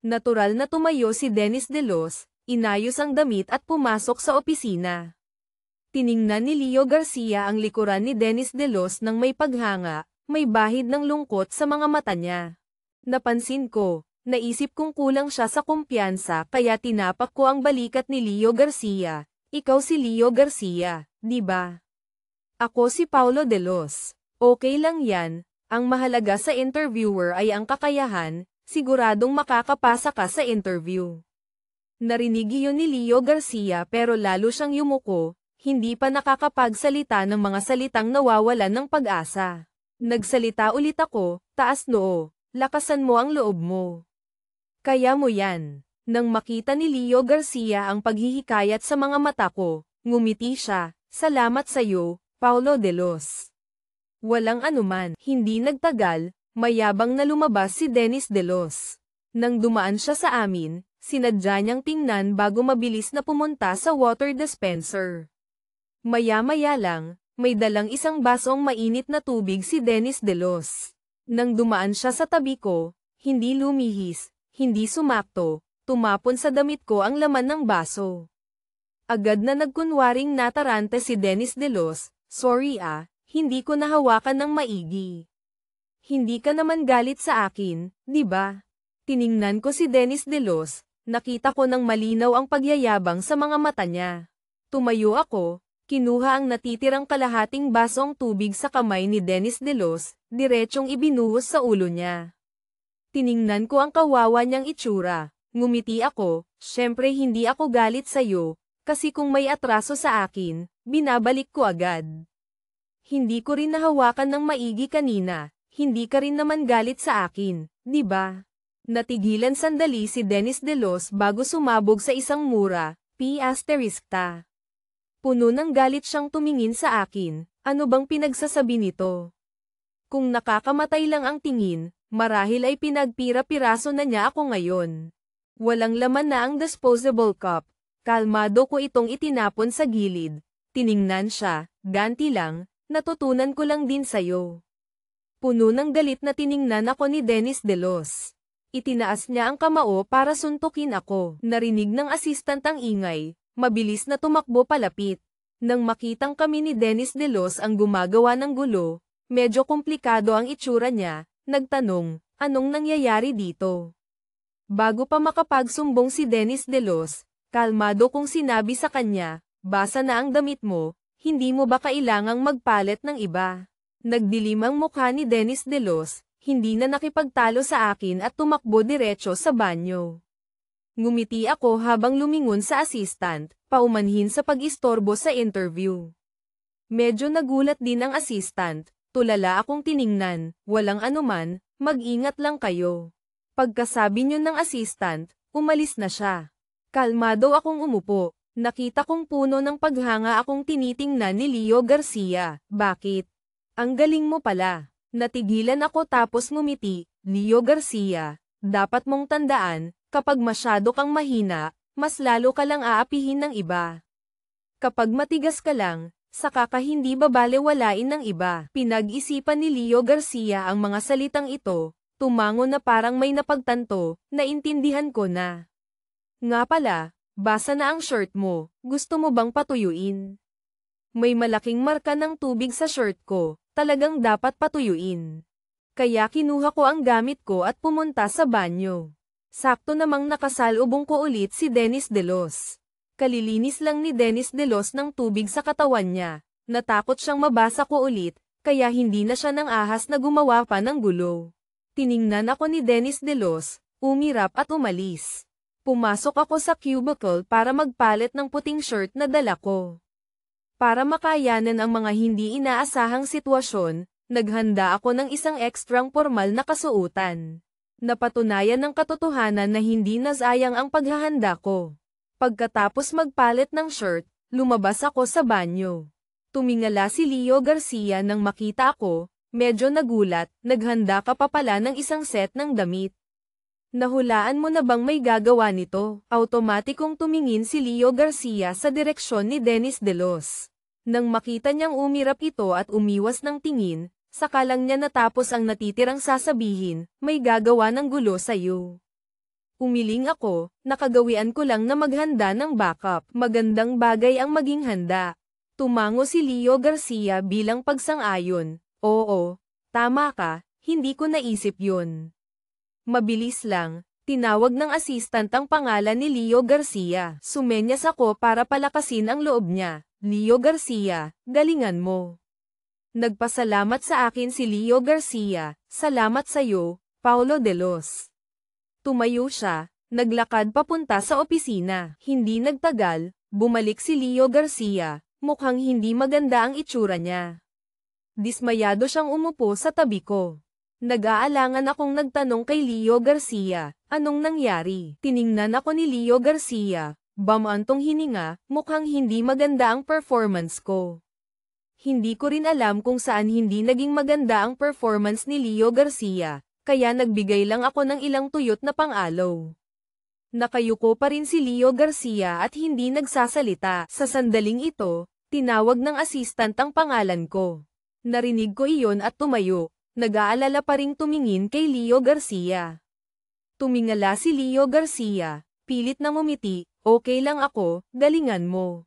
Natural na tumayo si Dennis Delos, inayos ang damit at pumasok sa opisina. Tiningnan ni Leo Garcia ang likuran ni Dennis Delos nang may paghanga, may bahid ng lungkot sa mga mata niya. Napansin ko, naisip kong kulang siya sa kumpiyansa kaya tinapak ko ang balikat ni Leo Garcia. Ikaw si Leo Garcia, di ba? Ako si Paulo Delos. Okay lang yan, ang mahalaga sa interviewer ay ang kakayahan, siguradong makakapasa ka sa interview. Narinig iyon ni Leo Garcia pero lalo siyang yumuko, hindi pa nakakapagsalita ng mga salitang nawawalan ng pag-asa. Nagsalita ulit ako, taas noo. Lakasan mo ang loob mo. Kaya mo yan. Nang makita ni Leo Garcia ang paghihikayat sa mga mata ko, ngumiti siya, salamat sa'yo, Paulo Delos. Walang anuman, hindi nagtagal, mayabang na lumabas si Dennis Delos. Nang dumaan siya sa amin, sinadya niyang tingnan bago mabilis na pumunta sa water dispenser. Maya-maya lang, may dalang isang basong mainit na tubig si Dennis Delos. Nang dumaan siya sa tabi ko, hindi lumihis, hindi sumakto, tumapon sa damit ko ang laman ng baso. Agad na nagkunwaring natarante si Dennis Delos, sorry hindi ko nahawakan ng maigi. Hindi ka naman galit sa akin, di ba? Tiningnan ko si Dennis Delos, nakita ko ng malinaw ang pagyayabang sa mga mata niya. Tumayo ako. Kinuha ang natitirang kalahating basong tubig sa kamay ni Dennis Delos, diretsong ibinuhos sa ulo niya. Tiningnan ko ang kawawa niyang itsura, ngumiti ako, syempre hindi ako galit sa'yo, kasi kung may atraso sa akin, binabalik ko agad. Hindi ko rin nahawakan ng maigi kanina, hindi ka rin naman galit sa akin, di ba? Natigilan sandali si Dennis Delos bago sumabog sa isang mura, ***. Puno ng galit siyang tumingin sa akin, ano bang pinagsasabi nito? Kung nakakamatay lang ang tingin, marahil ay pinagpira-piraso na niya ako ngayon. Walang laman na ang disposable cup, kalmado ko itong itinapon sa gilid. Tiningnan siya, ganti lang, natutunan ko lang din sayo. Puno ng galit na tiningnan ako ni Dennis Delos. Itinaas niya ang kamao para suntukin ako. Narinig ng assistant ang ingay. Mabilis na tumakbo palapit. Nang makitang kami ni Dennis Delos ang gumagawa ng gulo, medyo komplikado ang itsura niya, nagtanong, anong nangyayari dito? Bago pa makapagsumbong si Dennis Delos, kalmado kong sinabi sa kanya, basa na ang damit mo, hindi mo ba kailangang magpalit ng iba? Nagdilim ang mukha ni Dennis Delos, hindi na nakipagtalo sa akin at tumakbo diretso sa banyo. Ngumiti ako habang lumingon sa assistant, paumanhin sa pag-istorbo sa interview. Medyo nagulat din ang assistant, tulala akong tiningnan, walang anuman, mag-ingat lang kayo. Pagkasabi niyo ng assistant, umalis na siya. Kalmado akong umupo, nakita kong puno ng paghanga akong tinitingnan ni Leo Garcia, bakit? Ang galing mo pala. Natigilan ako tapos ngumiti, Leo Garcia, dapat mong tandaan, kapag masyado kang mahina, mas lalo ka lang aapihin ng iba. Kapag matigas ka lang, saka ka hindi babalewalain ng iba. Pinag-isipan ni Leo Garcia ang mga salitang ito, tumango na parang may napagtanto, naintindihan ko na. Nga pala, basa na ang shirt mo, gusto mo bang patuyuin? May malaking marka ng tubig sa shirt ko, talagang dapat patuyuin. Kaya kinuha ko ang gamit ko at pumunta sa banyo. Sakto namang nakasalubong ko ulit si Dennis Delos. Kalilinis lang ni Dennis Delos ng tubig sa katawan niya. Natakot siyang mabasa ko ulit, kaya hindi na siya nang ahas na gumawa pa ng gulo. Tiningnan ako ni Dennis Delos, umirap at umalis. Pumasok ako sa cubicle para magpalit ng puting shirt na dala ko. Para makayanan ang mga hindi inaasahang sitwasyon, naghanda ako ng isang ekstrang formal na kasuotan. Napatunayan ng katotohanan na hindi nasayang ang paghahanda ko. Pagkatapos magpalit ng shirt, lumabas ako sa banyo. Tumingala si Leo Garcia nang makita ako, medyo nagulat, naghanda ka pa pala ng isang set ng damit. Nahulaan mo na bang may gagawa nito? Automatikong tumingin si Leo Garcia sa direksyon ni Dennis Delos. Nang makita niyang umirap ito at umiwas ng tingin, saka lang niya natapos ang natitirang sasabihin, may gagawa ng gulo sa'yo. Umiling ako, nakagawian ko lang na maghanda ng backup. Magandang bagay ang maging handa. Tumango si Leo Garcia bilang pagsang-ayon. Oo, tama ka, hindi ko naisip yun. Mabilis lang, tinawag ng assistant ang pangalan ni Leo Garcia. Sumenyas ako para palakasin ang loob niya. Leo Garcia, galingan mo. Nagpasalamat sa akin si Leo Garcia. Salamat sa'yo, Paulo Delos. Tumayo siya, naglakad papunta sa opisina. Hindi nagtagal, bumalik si Leo Garcia. Mukhang hindi maganda ang itsura niya. Dismayado siyang umupo sa tabi ko. Nag-aalangan akong nagtanong kay Leo Garcia, anong nangyari? Tiningnan ako ni Leo Garcia, bamantong hininga, mukhang hindi maganda ang performance ko. Hindi ko rin alam kung saan hindi naging maganda ang performance ni Leo Garcia, kaya nagbigay lang ako ng ilang tuyot na pang-alaw. Nakayuko pa rin si Leo Garcia at hindi nagsasalita. Sa sandaling ito, tinawag ng assistant ang pangalan ko. Narinig ko iyon at tumayo. Nag-aalala pa ring tumingin kay Leo Garcia. Tumingala si Leo Garcia, pilit na ngumiti, okay lang ako, galingan mo.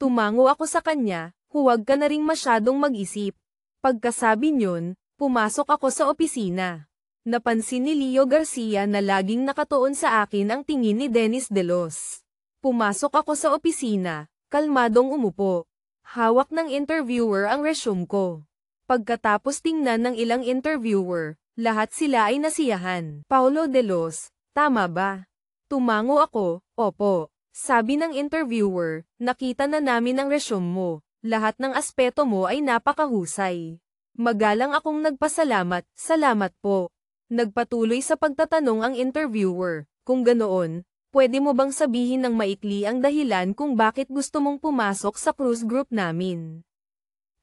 Tumango ako sa kanya, huwag ka na ring masyadong mag-isip. Pagkasabi niyon, pumasok ako sa opisina. Napansin ni Leo Garcia na laging nakatuon sa akin ang tingin ni Dennis Delos. Pumasok ako sa opisina, kalmadong umupo. Hawak ng interviewer ang resume ko. Pagkatapos tingnan ng ilang interviewer, lahat sila ay nasiyahan. Paulo Delos, tama ba? Tumango ako, opo. Sabi ng interviewer, nakita na namin ang resume mo. Lahat ng aspeto mo ay napakahusay. Magalang akong nagpasalamat, salamat po. Nagpatuloy sa pagtatanong ang interviewer, kung ganoon, pwede mo bang sabihin ng maikli ang dahilan kung bakit gusto mong pumasok sa cruise group namin?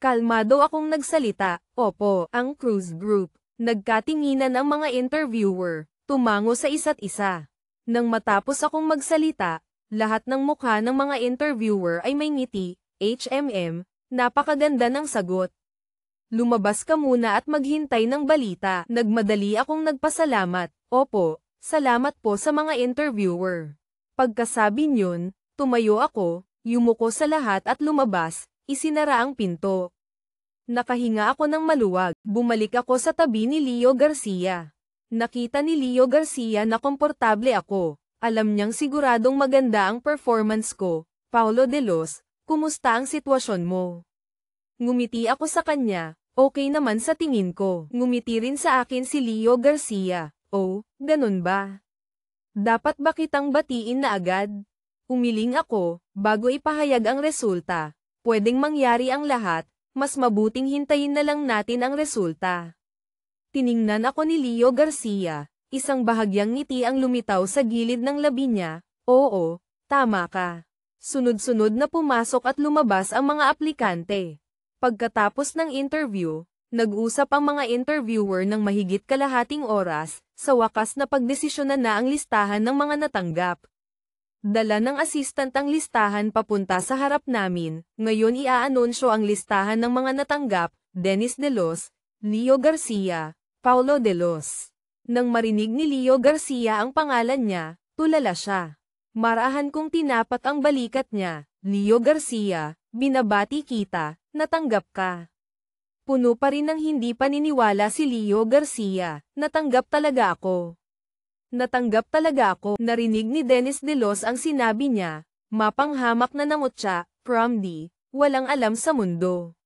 Kalmado akong nagsalita, opo, ang cruise group. Nagkatinginan ang mga interviewer, tumango sa isa't isa. Nang matapos akong magsalita, lahat ng mukha ng mga interviewer ay may ngiti, napakaganda ng sagot. Lumabas ka muna at maghintay ng balita. Nagmadali akong nagpasalamat, opo, salamat po sa mga interviewer. Pagkasabi niyon, tumayo ako, yumuko sa lahat at lumabas, isinara ang pinto. Nakahinga ako ng maluwag, bumalik ako sa tabi ni Leo Garcia. Nakita ni Leo Garcia na komportable ako, alam niyang siguradong maganda ang performance ko. Paulo Delos, kumusta ang sitwasyon mo? Ngumiti ako sa kanya, okay naman sa tingin ko. Ngumiti rin sa akin si Leo Garcia, oh, ganun ba? Dapat ba kitang batiin na agad? Umiling ako, bago ipahayag ang resulta. Pwedeng mangyari ang lahat, mas mabuting hintayin na lang natin ang resulta. Tiningnan ako ni Leo Garcia, isang bahagyang ngiti ang lumitaw sa gilid ng labi niya, oo, tama ka. Sunod-sunod na pumasok at lumabas ang mga aplikante. Pagkatapos ng interview, nag-usap ang mga interviewer ng mahigit kalahating oras, sa wakas na pagdesisyonan na ang listahan ng mga natanggap. Dala ng assistant ang listahan papunta sa harap namin, ngayon iaanunsyo ang listahan ng mga natanggap, Dennis Delos, Leo Garcia, Paulo Delos. Nang marinig ni Leo Garcia ang pangalan niya, tulala siya. Marahan kong tinapat ang balikat niya, Leo Garcia, binabati kita, natanggap ka. Puno pa rin ng hindi paniniwala si Leo Garcia, natanggap talaga ako. Natanggap talaga ako. Narinig ni Dennis De Los ang sinabi niya, mapanghamak na nangutya, Promdi, walang alam sa mundo.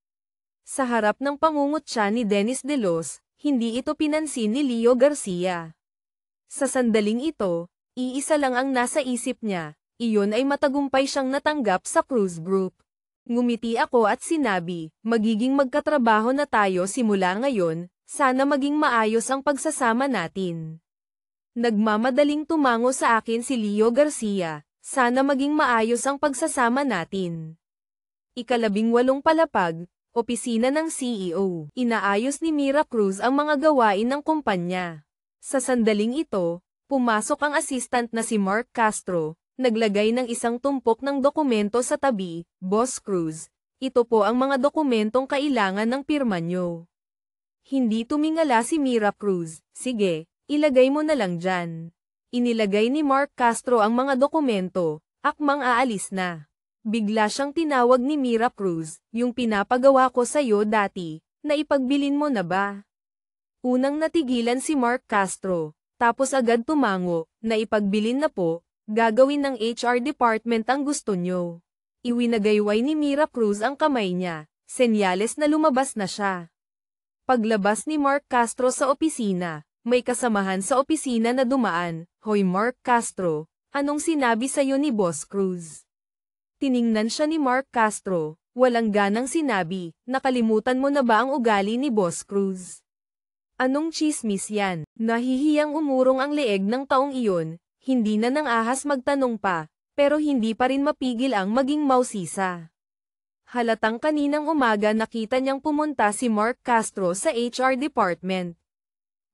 Sa harap ng pangungutya ni Dennis De Los, hindi ito pinansin ni Leo Garcia. Sa sandaling ito, iisa lang ang nasa isip niya, iyon ay matagumpay siyang natanggap sa Cruz Group. Ngumiti ako at sinabi, magiging magkatrabaho na tayo simula ngayon, sana maging maayos ang pagsasama natin. Nagmamadaling tumango sa akin si Leo Garcia, sana maging maayos ang pagsasama natin. 18 palapag, opisina ng CEO. Inaayos ni Mira Cruz ang mga gawain ng kumpanya. Sa sandaling ito, pumasok ang assistant na si Mark Castro, naglagay ng isang tumpok ng dokumento sa tabi, Boss Cruz, ito po ang mga dokumentong kailangan ng pirma nyo. Hindi tumingala si Mira Cruz, sige, ilagay mo na lang dyan. Inilagay ni Mark Castro ang mga dokumento, akmang aalis na. Bigla siyang tinawag ni Mira Cruz, yung pinapagawa ko sa'yo dati, na ipagbilin mo na ba? Unang natigilan si Mark Castro, tapos agad tumango, na ipagbilin na po, gagawin ng HR department ang gusto nyo. Iwinagayway ni Mira Cruz ang kamay niya, senyales na lumabas na siya. Paglabas ni Mark Castro sa opisina, may kasamahan sa opisina na dumaan, Hoy Mark Castro, anong sinabi sa'yo ni Boss Cruz? Tiningnan siya ni Mark Castro, walang ganang sinabi, nakalimutan mo na ba ang ugali ni Boss Cruz? Anong chismis yan? Nahihiyang umurong ang leeg ng taong iyon, hindi na nang ahas magtanong pa, pero hindi pa rin mapigil ang maging mausisa. Halatang kaninang umaga nakita niyang pumunta si Mark Castro sa HR department.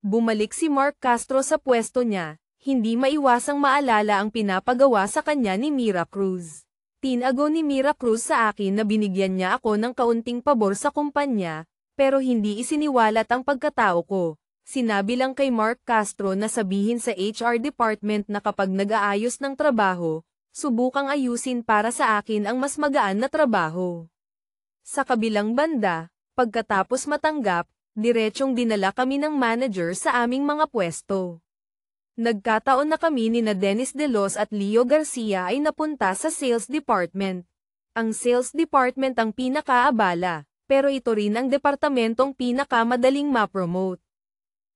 Bumalik si Mark Castro sa pwesto niya, hindi maiwasang maalala ang pinapagawa sa kanya ni Mira Cruz. Tinago ni Mira Cruz sa akin na binigyan niya ako ng kaunting pabor sa kumpanya, pero hindi isiniwalat ang pagkatao ko. Sinabi lang kay Mark Castro na sabihin sa HR department na kapag nag-aayos ng trabaho, subukang ayusin para sa akin ang mas magaan na trabaho. Sa kabilang banda, pagkatapos matanggap, diretsong dinala kami ng manager sa aming mga pwesto. Nagkataon na kami ni Dennis De Los at Leo Garcia ay napunta sa sales department. Ang sales department ang pinakaabala, pero ito rin ang departamentong pinakamadaling ma-promote.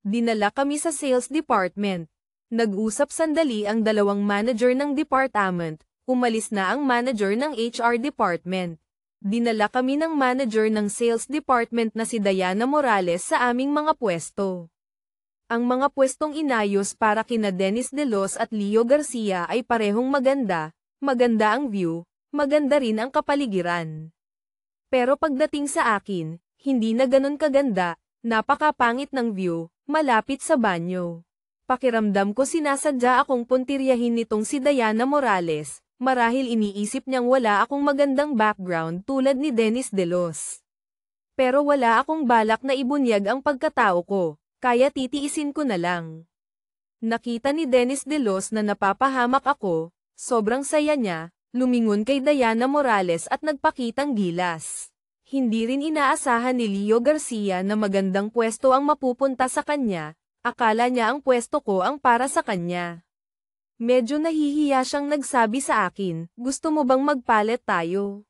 Dinala kami sa sales department. Nag-usap sandali ang dalawang manager ng department, umalis na ang manager ng HR department. Dinala kami ng manager ng sales department na si Diana Morales sa aming mga pwesto. Ang mga pwestong inayos para kina Dennis De Los at Leo Garcia ay parehong maganda, maganda ang view, maganda rin ang kapaligiran. Pero pagdating sa akin, hindi na ganun kaganda, napakapangit ng view, malapit sa banyo. Pakiramdam ko sinasadya akong puntiryahin nitong si Diana Morales, marahil iniisip niyang wala akong magandang background tulad ni Dennis De Los. Pero wala akong balak na ibunyag ang pagkatao ko, kaya titiisin ko na lang. Nakita ni Dennis De Los na napapahamak ako, sobrang saya niya, lumingon kay Diana Morales at nagpakitang gilas. Hindi rin inaasahan ni Leo Garcia na magandang pwesto ang mapupunta sa kanya, akala niya ang pwesto ko ang para sa kanya. Medyo nahihiya siyang nagsabi sa akin, gusto mo bang magpalit tayo?